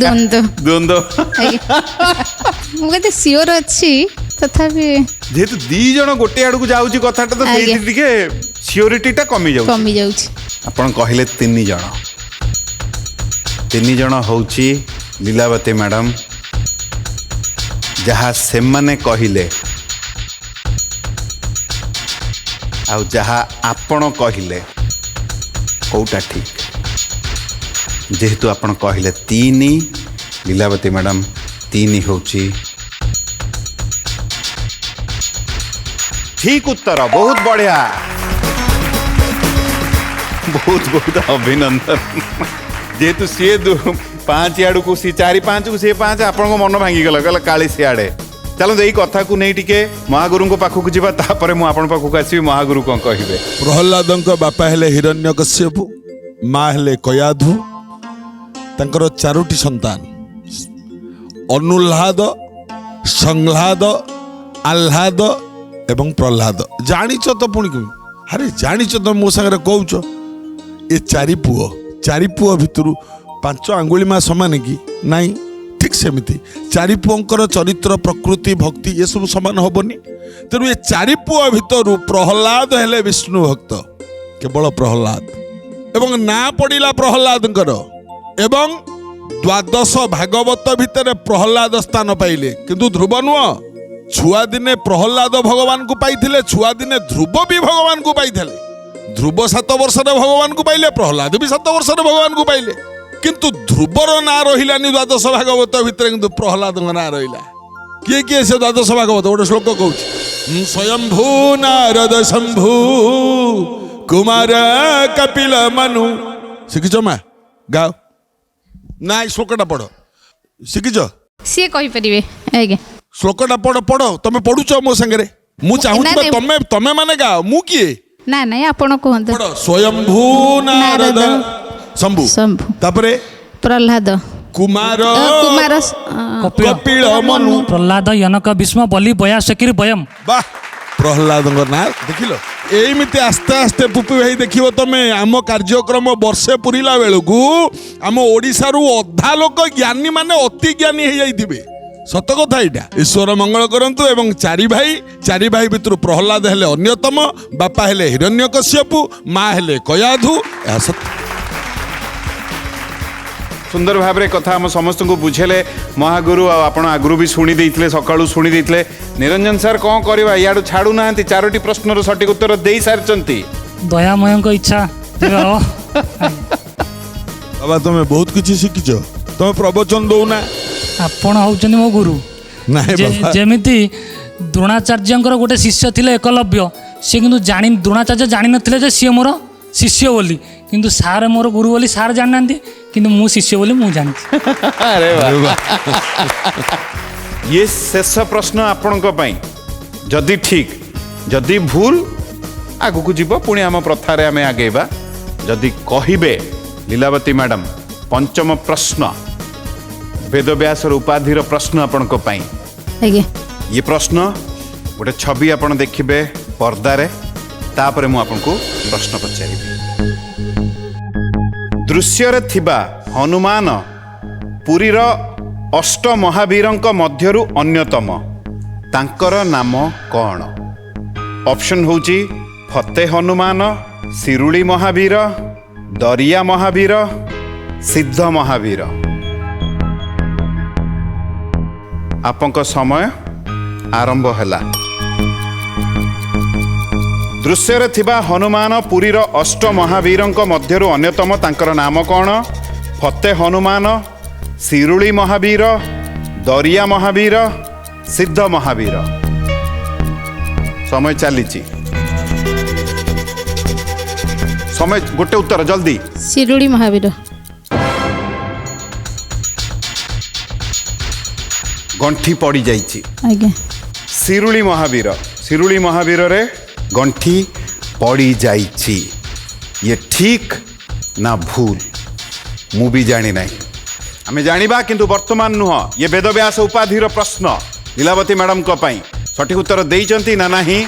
ଦ୍ୱନ୍ଦ୍ୱ। ଦ୍ୱନ୍ଦ୍ୱ? ଆଜ୍ଞା ମୁଁ କେତେ ସିଓର ଅଛି ତଥାପି ଯେହେତୁ 2 ଜଣ ଗୋଟେ ଆଡ଼କୁ ଯାଉଛି କଥାଟା, ତ ଆଜ୍ଞା। ସେଇଠି ଟିକେ ସିଓରିଟିଟା କମି ଯାଉଛି। କମି ଯାଉଛି। ଆପଣ କହିଲେ 3 ଜଣ। 3 ଜଣ ହେଉଛି ଲୀଳାବତୀ ମ୍ୟାଡ଼ାମ୍। ଯାହା ସେମାନେ କହିଲେ ଆଉ ଯାହା ଆପଣ କହିଲେ, କେଉଁଟା ଠିକ୍? ଯେହେତୁ ଆପଣ କହିଲେ 3, ଲୀଳାବତୀ ମ୍ୟାଡ଼ାମ୍ 3 ହେଉଛି ଠିକ୍ ଉତ୍ତର। ବହୁତ ବଢ଼ିଆ, ବହୁତ ବହୁତ ଅଭିନନ୍ଦନ। ଯେହେତୁ ସିଏ 5 ଆଡ଼କୁ, ସିଏ 4 5କୁ, ସିଏ 5, ଆପଣଙ୍କ ମନ ଭାଙ୍ଗିଗଲା, କହିଲା କାଳି ସିଆଡ଼େ। ଚାଲନ୍ତୁ ଏଇ କଥାକୁ ନେଇ ଟିକେ ମହାଗୁରୁଙ୍କ ପାଖକୁ ଯିବା, ତାପରେ ମୁଁ ଆପଣଙ୍କ ପାଖକୁ ଆସିବି। ମହାଗୁରୁ କ'ଣ କହିବେ? ପ୍ରହ୍ଲାଦଙ୍କ ବାପା ହେଲେ ହିରଣ୍ୟକଶ୍ୟପ, ମା ହେଲେ କୟାଧୁ। ତାଙ୍କର 4ଟି ସନ୍ତାନ, ଅନୁହ୍ଲାଦ, ସଂହ୍ଲାଦ, ଆହ୍ଲାଦ ଏବଂ ପ୍ରହ୍ଲାଦ। ଜାଣିଛ ତ ପୁଣି କେମିତି? ଆରେ ଜାଣିଛ ତ ମୋ ସାଙ୍ଗରେ କହୁଛ? ଏ 4 ପୁଅ, 4 ପୁଅ ଭିତରୁ 5 ଆଙ୍ଗୁଳିମା ସମାନ କି? ନାଇଁ, ଠିକ୍ ସେମିତି 4 ପୁଅଙ୍କର ଚରିତ୍ର, ପ୍ରକୃତି, ଭକ୍ତି ଏସବୁ ସମାନ ହବନି। ତେଣୁ ଏ 4 ପୁଅ ଭିତରୁ ପ୍ରହ୍ଲାଦ ହେଲେ ବିଷ୍ଣୁ ଭକ୍ତ, କେବଳ ପ୍ରହ୍ଲାଦ। ଏବଂ ନାଁ ପଡ଼ିଲା ପ୍ରହ୍ଲାଦଙ୍କର, ଏବଂ 12 ଭାଗବତ ଭିତରେ ପ୍ରହ୍ଲାଦ ସ୍ଥାନ ପାଇଲେ। କିନ୍ତୁ ଧ୍ରୁବ ନୁହଁ। ଛୁଆଦିନେ ପ୍ରହ୍ଲାଦ ଭଗବାନଙ୍କୁ ପାଇଥିଲେ, ଛୁଆଦିନେ ଧ୍ରୁବ ବି ଭଗବାନଙ୍କୁ ପାଇଥିଲେ। ଧ୍ରୁବ 7 ବର୍ଷରେ ଭଗବାନଙ୍କୁ ପାଇଲେ, ପ୍ରହ୍ଲାଦ ବି 7 ବର୍ଷରେ ଭଗବାନଙ୍କୁ ପାଇଲେ। କିନ୍ତୁ ଧ୍ରୁବର ନାଁ ରହିଲାନି 12 ଭାଗବତ ଭିତରେ, କିନ୍ତୁ ପ୍ରହ୍ଲାଦଙ୍କ ନାଁ ରହିଲା। କିଏ କିଏ ସେ 12 ଭାଗବତ? ଗୋଟେ ଶ୍ଲୋକ କହୁଛି, ସ୍ୱୟଂଭୂ ନାରଦ ଶମ୍ଭୁ କୁମାର କପିଳ ମନୁ। ଶିଖିଛ ମା? ଗାଅ ନା, ଏଇ ଶ୍ଲୋକଟା ପଢ। ଶିଖିଛ? ସିଏ କହିପାରିବେ। ଆଜ୍ଞା ଶ୍ଲୋକଟା ପଢ। ପଢ, ତମେ ପଢୁଛ ମୋ ସାଙ୍ଗରେ। ମୁଁ ଚାହୁଁଛି ନା, ତମେ ତମେ ମାନେ ଗାଅ, ମୁଁ କିଏ? ନା ନାଇଁ ଆପଣ କୁହନ୍ତୁ। ପଢ, ସ୍ୱୟଂଭୂ ନାରଦ ଶମ୍ଭୁ, ଶମ୍ଭୁ, ତାପରେ ପ୍ରହ୍ଲାଦ, କୁମାର କୁମାର, କପିଳ ମନୁ। ପ୍ରହ୍ଲାଦ ୟନକ ଭୀଷ୍ମ ବଲି ବୟା ଶକିର ବୟମ୍। ବାଃ, ପ୍ରହ୍ଲାଦଙ୍କ ନାଁ ଦେଖିଲ? ଏଇମିତି ଆସ୍ତେ ଆସ୍ତେ ପୁପି ଭାଇ ଦେଖିବ ତମେ, ଆମ କାର୍ଯ୍ୟକ୍ରମ ବର୍ଷେ ପୁରିଲା ବେଳକୁ ଆମ ଓଡ଼ିଶାରୁ ଅଧା ଲୋକ ଜ୍ଞାନୀ ମାନେ ଅତି ଜ୍ଞାନୀ ହେଇଯାଇଥିବେ। ସତ କଥା ଏଇଟା। ଈଶ୍ୱର ମଙ୍ଗଳ କରନ୍ତୁ। ଏବଂ 4 ଭାଇ ଭିତରୁ ପ୍ରହ୍ଲାଦ ହେଲେ ଅନ୍ୟତମ, ବାପା ହେଲେ ହିରଣ୍ୟକଶ୍ୟପୁ, ମା ହେଲେ କୟାଧୁ। ଏହା ସତ୍ୟ। ସୁନ୍ଦର ଭାବରେ କଥା ଆମ ସମସ୍ତଙ୍କୁ ବୁଝେଇଲେ ମହାଗୁରୁ। ଆଉ ଆପଣ ଆଗରୁ ବି ଶୁଣି ଦେଇଥିଲେ, ସକାଳୁ ଶୁଣି ଦେଇଥିଲେ। ନିରଞ୍ଜନ ସାର୍ କ'ଣ କରିବା, ଇଆଡ଼ୁ ଛାଡ଼ୁନାହାନ୍ତି। 4ଟି ପ୍ରଶ୍ନର ସଠିକ୍ ଉତ୍ତର ଦେଇ ସାରିଛନ୍ତି। ଦୟାମୟଙ୍କ ଇଚ୍ଛା। ବାବା ତମେ ବହୁତ କିଛି ଶିଖିଛ, ତମେ ପ୍ରବଚନ ଦଉନା। ଆପଣ ହେଉଛନ୍ତି ମୋ ଗୁରୁ। ନାଇଁ ବାବା, ଯେମିତି ଦ୍ରୋଣାଚାର୍ଯ୍ୟଙ୍କର ଗୋଟେ ଶିଷ୍ୟ ଥିଲେ ଏକଲବ୍ୟ, ସିଏ କିନ୍ତୁ ଦ୍ରୋଣାଚାର୍ଯ୍ୟ ଜାଣିନଥିଲେ ଯେ ସିଏ ମୋର ଶିଷ୍ୟ ବୋଲି, କିନ୍ତୁ ସାର୍ ମୋର ଗୁରୁ ବୋଲି ସାର୍ ଜାଣିନାହାନ୍ତି, କିନ୍ତୁ ମୁଁ ଶିଷ୍ୟ ବୋଲି ମୁଁ ଜାଣିଛି। ଆରେ ଇଏ ଶେଷ ପ୍ରଶ୍ନ ଆପଣଙ୍କ ପାଇଁ। ଯଦି ଠିକ୍ जदि भूल आगु जीव पुणी आम प्रथारे आम आगेबा जदि कहिबे लीलावती मैडम पंचम प्रश्न वेदव्यासर उपाधिर प्रश्न आपणक पई आज्ञा ये प्रश्न गोटे छवि आपण देखिबे पर्दारे तापरे मु आपनको प्रश्न पचारिबी दृश्यरे थिबा हनुमान पुरीर अष्ट महावीरंक मध्यरु अन्यतम तांकर नाम कौन ऑप्शन होची फते हनुमान शिरुली महावीर दरिया महावीर सिद्ध महावीर आपंक समय आरंभ हैला दृश्य थिबा हनुमान पुरीर अष्ट महावीरंक मध्यरु अन्यतम तांकर नाम कौन फते हनुमान शिरुली महावीर दरिया महावीर सिद्ध महावीर समय चली समय गोटे उत्तर जल्दी शिरुड़ी महावीर गंठी पड़ी जाइछि आज्ञा शिरुली महावीर रे गंठी पड़ी जाइछि ये ठीक ना भूल मु भी जानी नहीं आमे जानिबा किंतु वर्तमान नुह ये वेदव्यास उपाधिर प्रश्न लीलावती मैडम को पई सठिक उत्तर देइचंती ना नहीं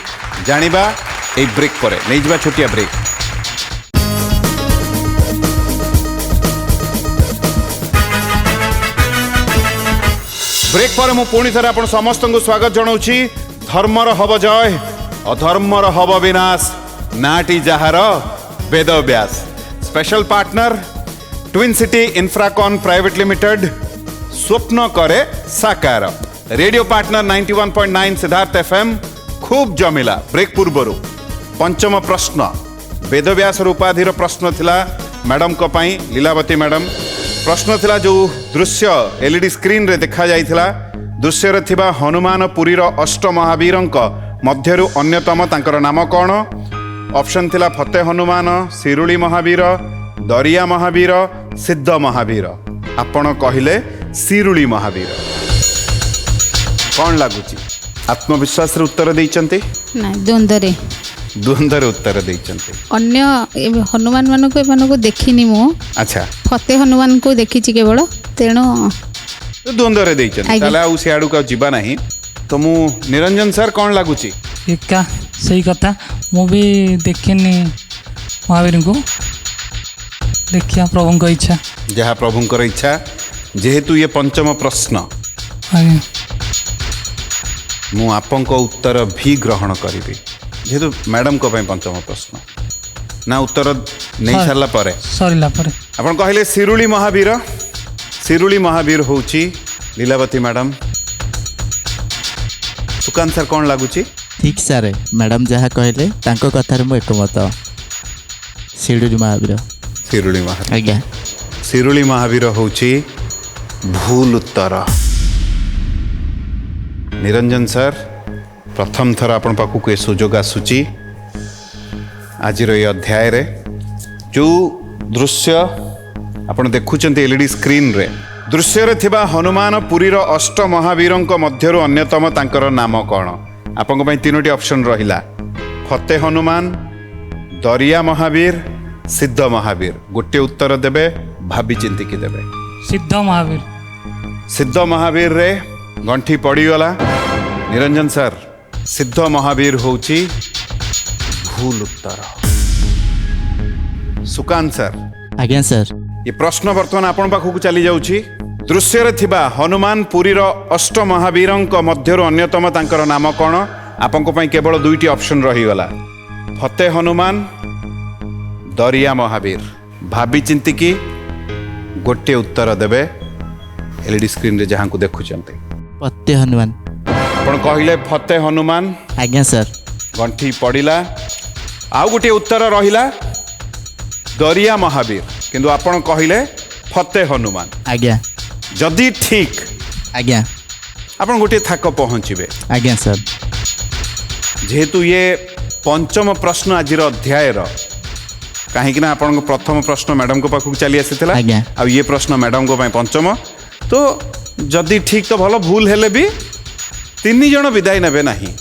जानिबा ए ब्रेक परे नहीं जिबा छोटिया ब्रेक ब्रेक पर मु पुणी थे आप समस्त को स्वागत जनाऊँगी धर्मर हब जय अधर्मर हब विनाश नाटी जहार Vedvyas special partner twin city Infracon private limited स्वप्न करे साकार रेडियो पार्टनर 91.9 सिद्धार्थ एफएम खूब जमिला ब्रेक पूर्वर पंचम प्रश्न वेदव्यास उपाधिर प्रश्न थिला मैडम को पाई लीलावती मैडम प्रश्न थिला जो दृश्य एलईडी स्क्रीन रे देखा जाइथिला दृश्य रे थिबा हनुमान पुरीर अष्ट महावीरंक मध्यरु अन्यतम तांकर नाम कौन ऑप्शन थिला फते हनुमान शिरुली महावीर दरिया महावीर सिद्ध महावीर आपण कहिले शिरुली महावीर कौन लागुची आत्मविश्वास रे उत्तर देइचंती ना द्वंद्वरे द्वंद्वर उत्तर देइचंती अन्य हनुमान मानक देखिनी मु अच्छा फते हनुमान को देखी केवल तेणु द्वंद्वर देइचंती आज्ञा। ताले आउ सियाडू का जीवा नहीं तो मु निरंजन सर कौन लागुची एका सही कथा मु भी देखिनी महावीर को देखिया प्रभु इच्छा जहाँ प्रभुंकर इच्छा जेहेतु ये पंचम प्रश्न आज्ञा मु आपंक उत्तर भी ग्रहण करी जेहेतु मैडम को पई पंचम प्रश्न ना उत्तर नहीं हाँ। सारला परे सरिला परे आपण कहले शिरुली महावीर होची लीलावती मैडम सुकांत सर कौन लागुची ठीक सर मैडम जहाँ कहले तांको कथार मु एकमत शिरुली महावीर आज्ञा शिरुली महावीर होची भूल उत्तर निरंजन सर प्रथम थर आपण पाखु को सुजोग आसुची आज ये अध्याय रे जो दृश्य आपण देखुचंती एलईडी स्क्रीन रे दृश्य रे थिबा हनुमान पुरीर अष्ट महावीरंक मध्यरु अन्यतम तांकर नाम कौन आपंक पई तीनोटी ऑप्शन रहिला फते हनुमान दरिया महावीर सिद्ध महावीर गोटे उत्तर देबे भाबी चिंती की देबे सिद्ध महावीर रे गंठी पड़ीगला निरंजन सर सिद्ध महावीर होची भूल उत्तर सुकांत सर आज्ञा सर ये प्रश्न वर्तमान आपण पाखु चली जाउची दृश्य रे थिबा हनुमान पुरीर अष्ट महावीरंक मध्यरु अन्यतम तांकर नाम कौन आपंक पई केवल दुईटी ऑप्शन रही गला फते हनुमान दरिया महावीर भाबी चिंती की गोटे उत्तर देबे एलईडी स्क्रीन रे जहां को देखुचंते फते हनुमान आपण कहिले फते हनुमान आज्ञा सर गंठी पड़िला आउ गोटे उत्तर रहिला दरिया महावीर किंतु आपण कहिले फते हनुमान आज्ञा जदि ठीक आज्ञा आपण गोटे थाक पहुँचे आज्ञा सर जेहेतु ये पंचम प्रश्न आज अध्याय कहीं आप प्रथम प्रश्न मैडम को पाखक चली आसीला आज्ञा। आ ये प्रश्न मैडम को पाई पंचम तो जदि ठीक तो भल भूल हेले भी तीन जन विदाय नेबे नहीं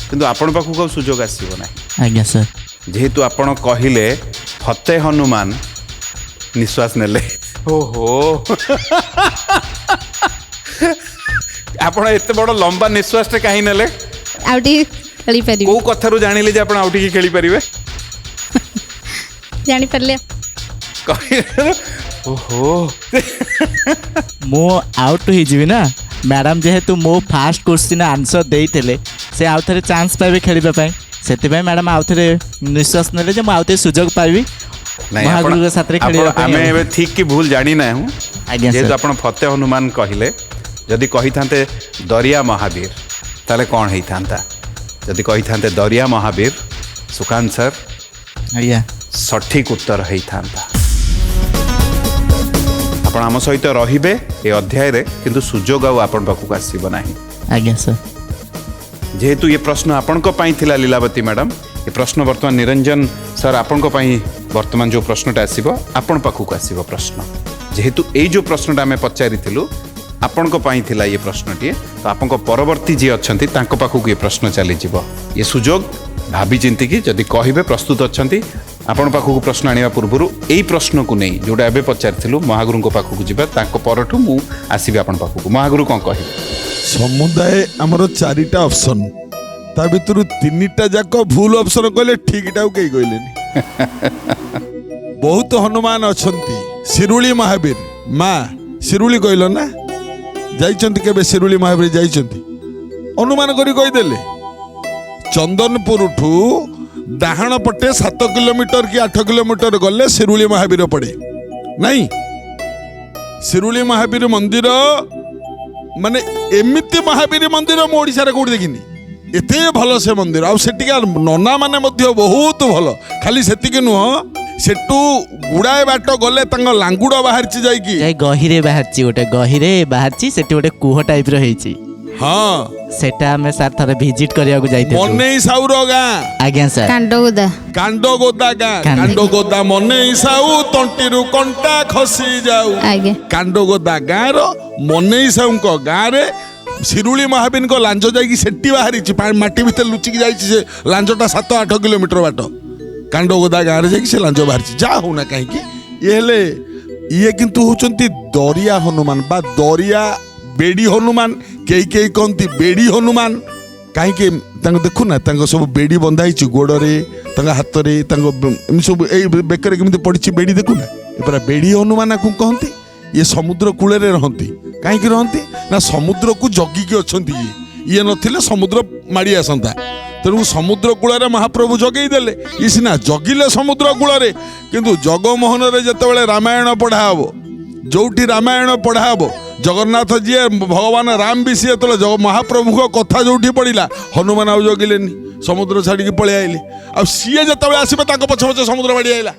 କିନ୍ତୁ ଆପଣ ପାଖକୁ ଆଉ ସୁଯୋଗ ଆସିବ ନାହିଁ। ଆଜ୍ଞା ସାର୍। ଯେହେତୁ ଆପଣ କହିଲେ ଫତେ ହନୁମାନ ନିଶ୍ୱାସ ନେଲେ, ଓହୋ ଆପଣ ଏତେ ବଡ଼ ଲମ୍ବା ନିଶ୍ୱାସଟେ କାହିଁ ନେଲେ? ଆଉ ଟିକେ ଖେଳିପାରିବି। କୋଉ କଥାରୁ ଜାଣିଲେ ଯେ ଆପଣ ଆଉ ଟିକେ ଖେଳିପାରିବେ? ଜାଣିପାରିଲେ? ଓହୋ ମୁଁ ଆଉଟ୍ ହେଇଯିବି ନା ମ୍ୟାଡ଼ାମ୍, ଯେହେତୁ ମୋ ଫାଷ୍ଟ କ୍ୱେଶ୍ଚିନ୍ ଆନ୍ସର ଦେଇଥିଲେ ସେ ଆଉ ଥରେ ଚାନ୍ସ ପାଇବେ ଖେଳିବା ପାଇଁ, ସେଥିପାଇଁ ମ୍ୟାଡ଼ାମ୍ ଆଉ ଥରେ ନିଶ୍ୱାସ ନେଲେ ଯେ ମୁଁ ଆଉ ଥରେ ସୁଯୋଗ ପାଇବି ମହାଗୁରୁଙ୍କ ସାଥିରେ ଖେଳିବା ପାଇଁ। ଆମେ ଏବେ ଠିକ୍ କି ଭୁଲ ଜାଣିନାହୁଁ। ଆଜ୍ଞା ଯେହେତୁ ସାର୍। ଆପଣ ଫତେ ହନୁମାନ କହିଲେ, ଯଦି କହିଥାନ୍ତେ ଦରିଆ ମହାବୀର ତାହେଲେ କ'ଣ ହେଇଥାନ୍ତା? ଯଦି କହିଥାନ୍ତେ ଦରିଆ ମହାବୀର, ସୁକାନ୍ତ ସାର୍ ଆଜ୍ଞା ସଠିକ୍ ଉତ୍ତର ହେଇଥାନ୍ତା। ଆପଣ ଆମ ସହିତ ରହିବେ ଏ ଅଧ୍ୟାୟରେ, କିନ୍ତୁ ସୁଯୋଗ ଆଉ ଆପଣ ପାଖକୁ ଆସିବ ନାହିଁ। ଆଜ୍ଞା ସାର୍। ଯେହେତୁ ଏ ପ୍ରଶ୍ନ ଆପଣଙ୍କ ପାଇଁ ଥିଲା ଲୀଳାବତୀ ମ୍ୟାଡ଼ାମ୍, ଏ ପ୍ରଶ୍ନ ବର୍ତ୍ତମାନ ନିରଞ୍ଜନ ସାର୍ ଆପଣଙ୍କ ପାଇଁ ବର୍ତ୍ତମାନ ଯେଉଁ ପ୍ରଶ୍ନଟା ଆସିବ ଆପଣ ପାଖକୁ ଆସିବ ପ୍ରଶ୍ନ। ଯେହେତୁ ଏଇ ଯେଉଁ ପ୍ରଶ୍ନଟା ଆମେ ପଚାରିଥିଲୁ ଆପଣଙ୍କ ପାଇଁ ଥିଲା ଏ ପ୍ରଶ୍ନଟିଏ, ତ ଆପଣଙ୍କ ପରବର୍ତ୍ତୀ ଯିଏ ଅଛନ୍ତି ତାଙ୍କ ପାଖକୁ ଏ ପ୍ରଶ୍ନ ଚାଲିଯିବ। ଏ ସୁଯୋଗ ଭାବି ଚିନ୍ତିକି ଯଦି କହିବେ ପ୍ରସ୍ତୁତ ଅଛନ୍ତି, ଆପଣ ପାଖକୁ ପ୍ରଶ୍ନ ଆଣିବା ପୂର୍ବରୁ ଏଇ ପ୍ରଶ୍ନକୁ ନେଇ ଯେଉଁଟା ଏବେ ପଚାରିଥିଲୁ ମହାଗୁରୁଙ୍କ ପାଖକୁ ଯିବା, ତାଙ୍କ ପରଠୁ ମୁଁ ଆସିବି ଆପଣ ପାଖକୁ। ମହାଗୁରୁ କ'ଣ କହିବେ? ସମୁଦାୟ ଆମର 4ଟା ଅପସନ୍, ତା ଭିତରୁ 3ଟା ଯାକ ଭୁଲ ଅପସନ୍ କହିଲେ, ଠିକଟାକୁ କେହି କହିଲେନି। ବହୁତ ହନୁମାନ ଅଛନ୍ତି। ଶିରୁଳି ମହାବୀର, ମା ଶିରୁଳି କହିଲ ନା? ଯାଇଛନ୍ତି କେବେ ଶିରୁଳି ମହାବୀର ଯାଇଛନ୍ତି? ଅନୁମାନ କରି କହିଦେଲେ। ଚନ୍ଦନପୁରଠୁ ଡାହାଣ ପଟେ 7 କିଲୋମିଟର କି 8 କିଲୋମିଟର ଗଲେ ଶିରୁଳି ମହାବୀର ପଡ଼େ ନାଇଁ? ଶିରୁଳି ମହାବୀର ମନ୍ଦିର ମାନେ ଏମିତି ମହାବୀର ମନ୍ଦିର ମୁଁ ଓଡ଼ିଶାରେ କୋଉଠି ଦେଖିନି। ଏତେ ଭଲ ସେ ମନ୍ଦିର, ଆଉ ସେଠିକା ନନା ମାନେ ମଧ୍ୟ ବହୁତ ଭଲ। ଖାଲି ସେତିକି ନୁହଁ, ସେଠୁ ଗୁଡ଼ାଏ ବାଟ ଗଲେ ତାଙ୍କ ଲାଙ୍ଗୁଡ଼ ବାହାରିଛି ଯାଇକି। ଗହିରେ ବାହାରିଛି, ଗୋଟେ ଗହିରେ ବାହାରିଛି, ସେଠି ଗୋଟେ କୁହ ଟାଇପ୍ର ହେଇଛି। ହଁ, ସେଟା ଆମେ ସାର୍ ଥରେ ଭିଜିଟ୍ କରିବାକୁ ଯାଇଥିଲୁ। ମନେଇ ସାଉର ଗାଁ। ଆଜ୍ଞା ସାର୍। କାଣ୍ଡଗୋଦା। କାଣ୍ଡଗୋଦା ଗାଁ। କାଣ୍ଡଗୋଦା ମନେଇ ସାଉ ତଣ୍ଟିରୁ କଣ୍ଟା ଖସି ଯାଉ। ଆଜ୍ଞା। କାଣ୍ଡଗୋଦା ଗାଁର ମନେଇ ସାଉଙ୍କ ଗାଁରେ ଶିରୁଳି ମହାବୀରଙ୍କ ଲାଞ୍ଜ ଯାଇକି ସେଠି ବାହାରିଛି। ମାଟି ଭିତରେ ଲୁଚିକି ଯାଇଛି ସେ ଲାଞ୍ଜଟା 7-8 କିଲୋମିଟର ବାଟ। କାଣ୍ଡଗୋଦା ଗାଁରେ ଯାଇକି ସେ ଲାଞ୍ଜ ବାହାରିଛି। ଯାହା ହଉନା କାହିଁକି, ଇଏ କିନ୍ତୁ ହଉଛନ୍ତି ଦରିଆ ହନୁମାନ ବା ଦରିଆ ବେଡ଼ି ହନୁମାନ। କେହି କହନ୍ତି ବେଡ଼ି ହନୁମାନ। କାହିଁକି ତାଙ୍କୁ ଦେଖୁନା, ତାଙ୍କ ସବୁ ବେଡ଼ି ବନ୍ଧା ହେଇଛି ଗୋଡ଼ରେ, ତାଙ୍କ ହାତରେ, ତାଙ୍କ ଏମିତି ସବୁ ଏଇ ବେକରେ କେମିତି ପଡ଼ିଛି ବେଡ଼ି, ଦେଖୁନା। ଏ ପରା ବେଡ଼ି ହନୁମାନ ଆକୁ କହନ୍ତି। ଇଏ ସମୁଦ୍ର କୂଳରେ ରହନ୍ତି। କାହିଁକି ରହନ୍ତି ନା ସମୁଦ୍ରକୁ ଜଗିକି ଅଛନ୍ତି। ଇଏ ନଥିଲେ ସମୁଦ୍ର ମାଡ଼ି ଆସନ୍ତା। ତେଣୁ ସମୁଦ୍ର କୂଳରେ ମହାପ୍ରଭୁ ଜଗେଇ ଦେଲେ। ଇଏ ସିନା ଜଗିଲେ ସମୁଦ୍ର କୂଳରେ, କିନ୍ତୁ ଜଗମୋହନରେ ଯେତେବେଳେ ରାମାୟଣ ପଢ଼ା ହବ, ଯୋଉଠି ରାମାୟଣ ପଢ଼ା ହବ, ଜଗନ୍ନାଥ ଯିଏ ଭଗବାନ ରାମ ବି ସିଏ ଯେତେବେଳେ ମହାପ୍ରଭୁଙ୍କ କଥା ଯୋଉଠି ପଡ଼ିଲା, ହନୁମାନ ଆଉ ଜଗିଲେନି, ସମୁଦ୍ର ଛାଡ଼ିକି ପଳେଇ ଆଇଲେ। ଆଉ ସିଏ ଯେତେବେଳେ ଆସିବେ ତାଙ୍କ ପଛ ପଛ ସମୁଦ୍ର ମାଡ଼ି ଆଇଲା।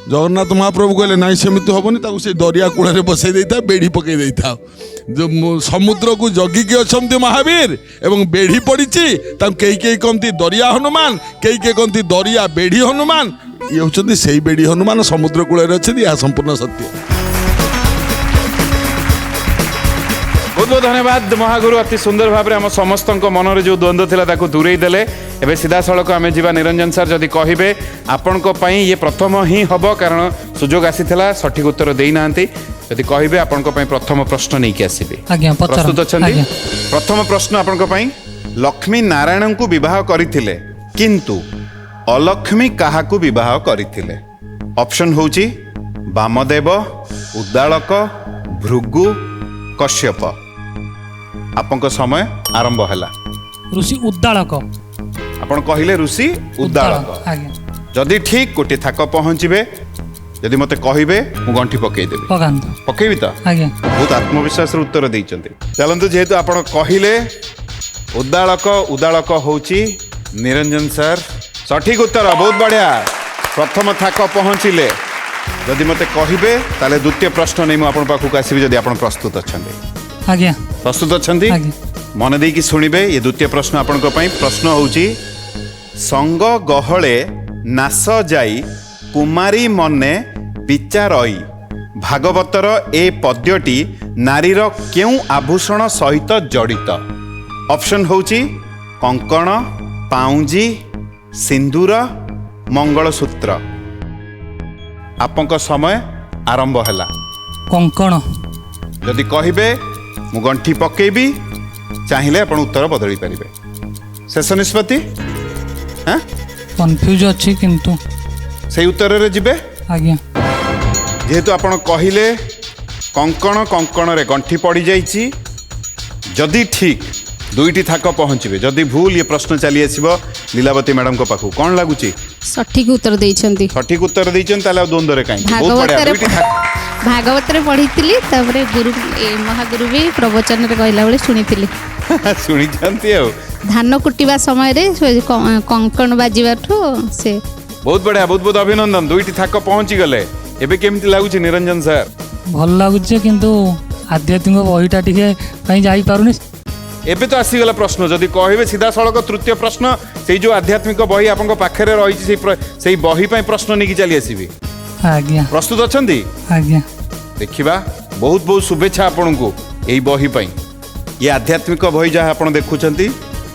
ଜଗନ୍ନାଥ ମହାପ୍ରଭୁ କହିଲେ ନାଇଁ ସେମିତି ହବନି, ତାକୁ ସେଇ ଦରିଆ କୂଳରେ ବସେଇ ଦେଇଥାଉ, ବେଢ଼ି ପକେଇ ଦେଇଥାଉ। ସମୁଦ୍ରକୁ ଜଗିକି ଅଛନ୍ତି ମହାବୀର ଏବଂ ବେଢ଼ି ପଡ଼ିଛି। ତାଙ୍କୁ କେହି କହନ୍ତି ଦରିଆ ହନୁମାନ, କେହି କହନ୍ତି ଦରିଆ ବେଢ଼ି ହନୁମାନ। ଇଏ ହେଉଛନ୍ତି ସେଇ ବେଢ଼ି ହନୁମାନ, ସମୁଦ୍ର କୂଳରେ ଅଛନ୍ତି। ଏହା ସମ୍ପୂର୍ଣ୍ଣ ସତ୍ୟ। ବହୁତ ବହୁତ ଧନ୍ୟବାଦ ମହାଗୁରୁ, ଅତି ସୁନ୍ଦର ଭାବରେ ଆମ ସମସ୍ତଙ୍କ ମନରେ ଯେଉଁ ଦ୍ୱନ୍ଦ୍ୱ ଥିଲା ତାକୁ ଦୂରେଇ ଦେଲେ। ଏବେ ସିଧାସଳଖ ଆମେ ଯିବା ନିରଞ୍ଜନ ସାର୍, ଯଦି କହିବେ ଆପଣଙ୍କ ପାଇଁ ଇଏ ପ୍ରଥମ ହିଁ ହେବ, କାରଣ ସୁଯୋଗ ଆସିଥିଲା, ସଠିକ୍ ଉତ୍ତର ଦେଇନାହାନ୍ତି। ଯଦି କହିବେ ଆପଣଙ୍କ ପାଇଁ ପ୍ରଥମ ପ୍ରଶ୍ନ ନେଇକି ଆସିବେ। ଆଜ୍ଞା, ପଚାରନ୍ତୁ। ପ୍ରସ୍ତୁତ ଅଛନ୍ତି? ଆଜ୍ଞା। ପ୍ରଥମ ପ୍ରଶ୍ନ ଆପଣଙ୍କ ପାଇଁ, ଲକ୍ଷ୍ମୀ ନାରାୟଣଙ୍କୁ ବିବାହ କରିଥିଲେ କିନ୍ତୁ ଅଲକ୍ଷ୍ମୀ କାହାକୁ ବିବାହ କରିଥିଲେ? ଅପସନ୍ ହେଉଛି ବାମଦେବ, ଉଦାଳକ, ଭୃଗୁ, କଶ୍ୟପ। ଆପଣଙ୍କ ସମୟ ଆରମ୍ଭ ହେଲା। ଋଷି ଉଦାଳକ। ଆପଣ କହିଲେ ଋଷି ଉଦାଳକ। ଆଜ୍ଞା, ଯଦି ଠିକ୍ ଗୋଟିଏ ଥାକ ପହଞ୍ଚିବେ, ଯଦି ମୋତେ କହିବେ ମୁଁ ଗଣ୍ଠି ପକେଇଦେବି। ପକାନ୍ତୁ। ପକେଇବି ତ? ଆଜ୍ଞା। ବହୁତ ଆତ୍ମବିଶ୍ୱାସର ଉତ୍ତର ଦେଇଛନ୍ତି। ଚାଲନ୍ତୁ, ଯେହେତୁ ଆପଣ କହିଲେ ଉଦାଳକ ହେଉଛି ନିରଞ୍ଜନ ସାର୍, ସଠିକ୍ ଉତ୍ତର। ବହୁତ ବଢ଼ିଆ, ପ୍ରଥମ ଥାକ ପହଞ୍ଚିଲେ। ଯଦି ମୋତେ କହିବେ ତାହେଲେ ଦ୍ୱିତୀୟ ପ୍ରଶ୍ନ ନେଇ ମୁଁ ଆପଣଙ୍କ ପାଖକୁ ଆସିବି, ଯଦି ଆପଣ ପ୍ରସ୍ତୁତ ଅଛନ୍ତି। ଆଜ୍ଞା। ପ୍ରସ୍ତୁତ ଅଛନ୍ତି? ଆଜ୍ଞା। ମନେ ଦେଇକି ଶୁଣିବେ। ଏ ଦ୍ୱିତୀୟ ପ୍ରଶ୍ନ ଆପଣଙ୍କ ପାଇଁ। ପ୍ରଶ୍ନ ହେଉଛି, ସଙ୍ଗ ଗହଳେ ନାଶ ଯାଇ କୁମାରୀ ମନେ ବିଚାରଇ। ଭାଗବତର ଏ ପଦ୍ୟଟି ନାରୀର କେଉଁ ଆଭୂଷଣ ସହିତ ଜଡ଼ିତ? ଅପସନ୍ ହେଉଛି କଙ୍କଣ, पाउंजी सिंदूर मंगलसूत्र आपंक समय आरंभ है कंकण जदि कहिबे मु गंठी पकेबी चाहिए आपण उत्तर बदली पारिबे शेष निष्पत्ति हाँ कन्फ्यूज अच्छी किंतु से उत्तर रे जिबे आज्ञा जेहेतु आपण कहिले कंकण कंकण रे गंठी पड़ी जाइछि जदि ठीक दुईटी थाक पहुँचे जदि भूल ये प्रश्न चली आसब लीलावती मैडम को पाखु कौन लगुच सठिक उत्तर देइछन्ती सठिक उत्तर देइछन ताले द्वंद्व रे काई बहुत बढ़िया भागवत दुईटी थाक भागवत रे पढ़ीतिली तापरे गुरु महागुरु भी प्रवचन रे कहला बेले सुनितिली शुणी जानती हो धान कुटिबा समय रे कंकण बाजिबाठु से बहुत बढ़िया बहुत बहुत अभिनंदन दुईटी थाक पहुँची गले एबे केमती लागुच निरंजन सर भल लगुचे किंतु आध्यात्मिक बहीटा टिके कहीं जाई पारुनी एबे तो आसीगला प्रश्न जदि कहिबे सीधा सड़क तृतीय प्रश्न से जो आध्यात्मिक बही आपन पाखे रही से बही पे प्रश्न नहीं चली आसबि आज्ञा प्रस्तुत अछंती आज्ञा देखिबा बहुत बहुत शुभेच्छा आपन को यही बही पे ये आध्यात्मिक बही जहाँ आपन देखुछंती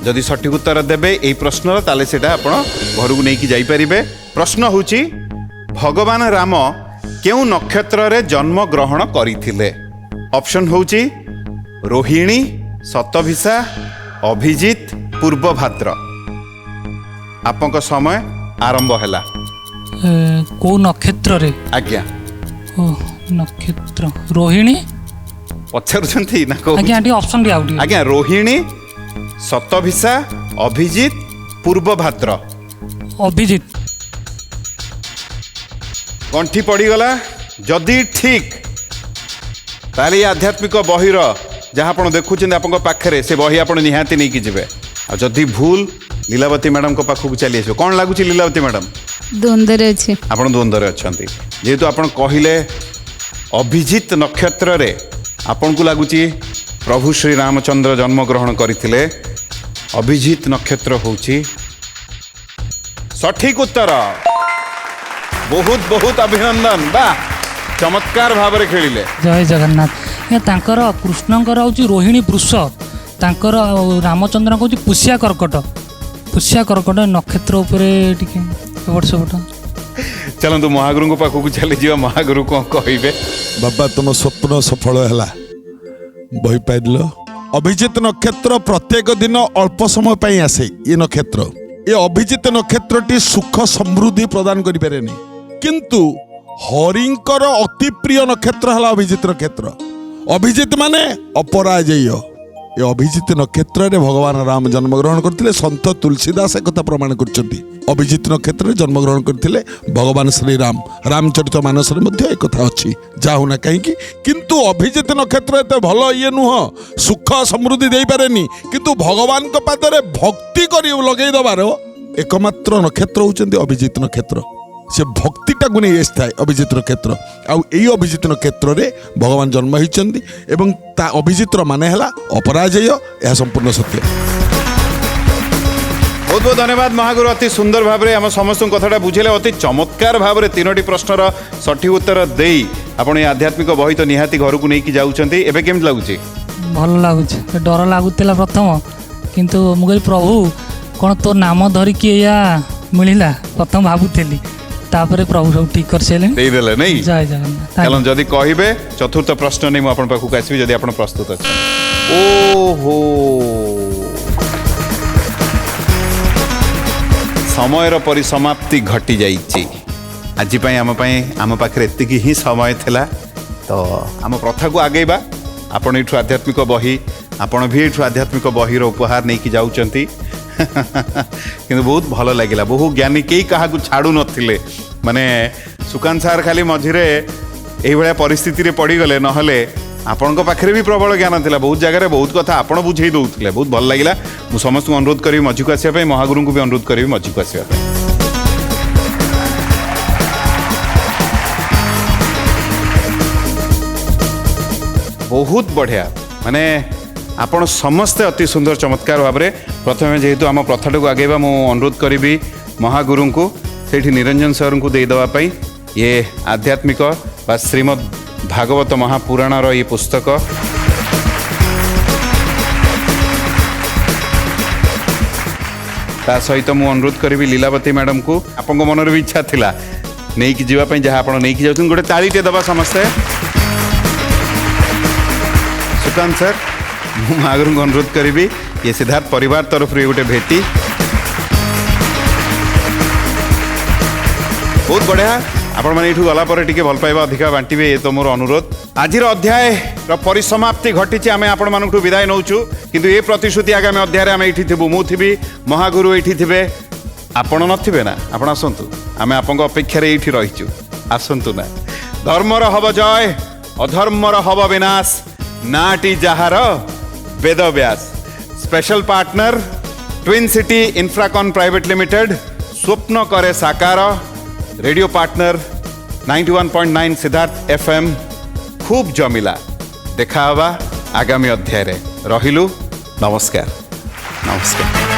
जदि सठिक उत्तर देबे एई प्रश्नर ताले सेटा आपन घर को नहीं जाई परिबे प्रश्न होची भगवान राम केउ नक्षत्र रे जन्म ग्रहण करिथिले ऑप्शन होची रोहिणी सतभिषा अभिजित पूर्वभाद्र आपंक समय आरंभ है को नक्षत्र रे आज्ञा ओ नक्षत्र रोहिणी पचारुछंती ना को आज्ञा टी ऑप्शन दिया आउट आज्ञा रोहिणी सतभिषा अभिजित पूर्वभाद्र अभिजित गंठी पड़ीगला जदि ठीक ताले ये आध्यात्मिक बहीर जहाँ आप देखुं आप पाखे से बही आप निहाती नहीं कि जीवे आ जदि भूल लीलावती मैडम को पाखक चली आस कौन लगुच लीलावती मैडम द्वंद्व रे अछि आप द्वंद्व अच्छा जेहेतु आप कहले अभिजित नक्षत्र रे आपन को लगुच प्रभु श्री रामचंद्र जन्म ग्रहण करथिले अभिजित नक्षत्र होची सठिक उत्तर बहुत बहुत अभिनंदन बा चमत्कार भाव में खेलिले जय जगन्नाथ तांकर कृष्णकर हूँ रोहिणी वृष तांकर रामचंद्र हूँ पुष्या कर्कट नक्षत्र उपरे टिके एपट सेपट चलतु महागुरु को पाखक चली जा महागुरु कौन कहे बाबा तुम स्वप्न सफल है बही पाइल अभिजित नक्षत्र प्रत्येक दिन अल्प समय पाई आसे ये नक्षत्र ये अभिजित नक्षत्रटी सुख समृद्धि प्रदान करें किंतु हरिंकर अति प्रिय नक्षत्र है अभिजित नक्षत्र अभिजित माने अपराजेय ये अभिजित नक्षत्र रे भगवान राम जन्मग्रहण करथिले संत तुलसीदास एक कथा प्रमाण करछंती अभिजित नक्षत्र रे जन्मग्रहण करथिले भगवान श्री राम रामचरित मानस रे मध्ये एक कथा अछि जाहु ना कहीं किंतु अभिजित नक्षत्र एते भलो ये नुह सुख समृद्धि देई पारेनी किंतु भगवान को पादरे भक्ति करी लगेई दबार एकमात्र नक्षत्र होचंती अभिजित नक्षत्र से भक्तिटा को नहीं आए अभिजित नक्षत्र आउ अभिजित नक्षत्र रे भगवान जन्म होइचंदी एवं ता अभिजित माने हला अपराजय यह संपूर्ण सत्य बहुत बहुत धन्यवाद महागुरु अति सुंदर भाव में आम समस्त कथाटा बुझेले अति चमत्कार भाव में तीनोटी प्रश्नर सठिक उत्तर देई आपण ये आध्यात्मिक बही तो निहाती घर को नहीं जाउछंती एबे केम लागुची भल लगुच डर लगुला प्रथम किंतु मुझे प्रभु कौन तो नाम धरिकी या मिलला प्रथम भावुली तापर प्रभु सब ठीक कर सेले देई देले नहीं जय जगन्नाथ चलन जदि कहिबे चतुर्थ प्रश्न नहीं मु आपण पाखु आसीबी जदि आपण प्रस्तुत अछि ओहो समयर परिसमाप्ति घटी जाइछि आज आम पाखे एतिकी ही समय थिला तो आम प्रथा को आगेबा आपण एठु आध्यात्मिक बही आपण भी एठु आध्यात्मिक बहीर उपहार नहीं कि जाउचंती किंतु बहुत भल लगिला बहु ज्ञानी कई क्या छाड़ू नथिले माने सुकांत सार खाली मझिरे एही भलिया परिस्थिति रे पड़ी गले नहले आपन पाखे भी प्रबल ज्ञान थिला बहुत जगह बहुत कथा आपण बुझेई दउथिले बहुत भल लगिला मु समस्त को अनुरोध करी मझी को आसिया महागुरु को भी अनुरोध करी मझी को आसिया बहुत बढ़िया माने आपण समस्ते अति सुंदर चमत्कार भाव में प्रथम जेहेतु आम प्रथा को आगेबा मु अनुरोध करी महागुरु को सेठी निरंजन सर को देदेवाई ये आध्यात्मिक बा श्रीमद् भागवत महापुराणर ये पुस्तक ता सहित मु अनुरोध करी लीलावती मैडम को आपन मन भी इच्छा थिला नहीं कि जीवाई जहाँ आप नहीं जाऊँ गोटे तालीटे दबा समस्ते सुकांत सर मु आगुरी अनुरोध करी ये सिद्धार्थ परिवार तरफ गोटे भेटी बहुत बढ़िया आपण मैंने यू गला टे भल पाइबा अधिका बांटे ये तो मोर अनुरोध आज अध्याय परिसमाप्ति घटी आम आपण मानू विदाय नौ किंतु ये प्रतिश्रुति आगामी अध्याय आम ये थी मु थी महागुरु ये थे आपण नथिबे ना आपण आसतु आम आप अपेक्षा ये रहीचु आसतु ना धर्मर हब जय अधर्मर हब विनाश नाटी जहार Ved Vyas special partner twin city Infracon private limited स्वप्न करे साकार रेडियो पार्टनर 91.9 सिद्धार्थ FM खूब जमिला देखा आगामी अध्याय रे रहिलु नमस्कार नमस्कार।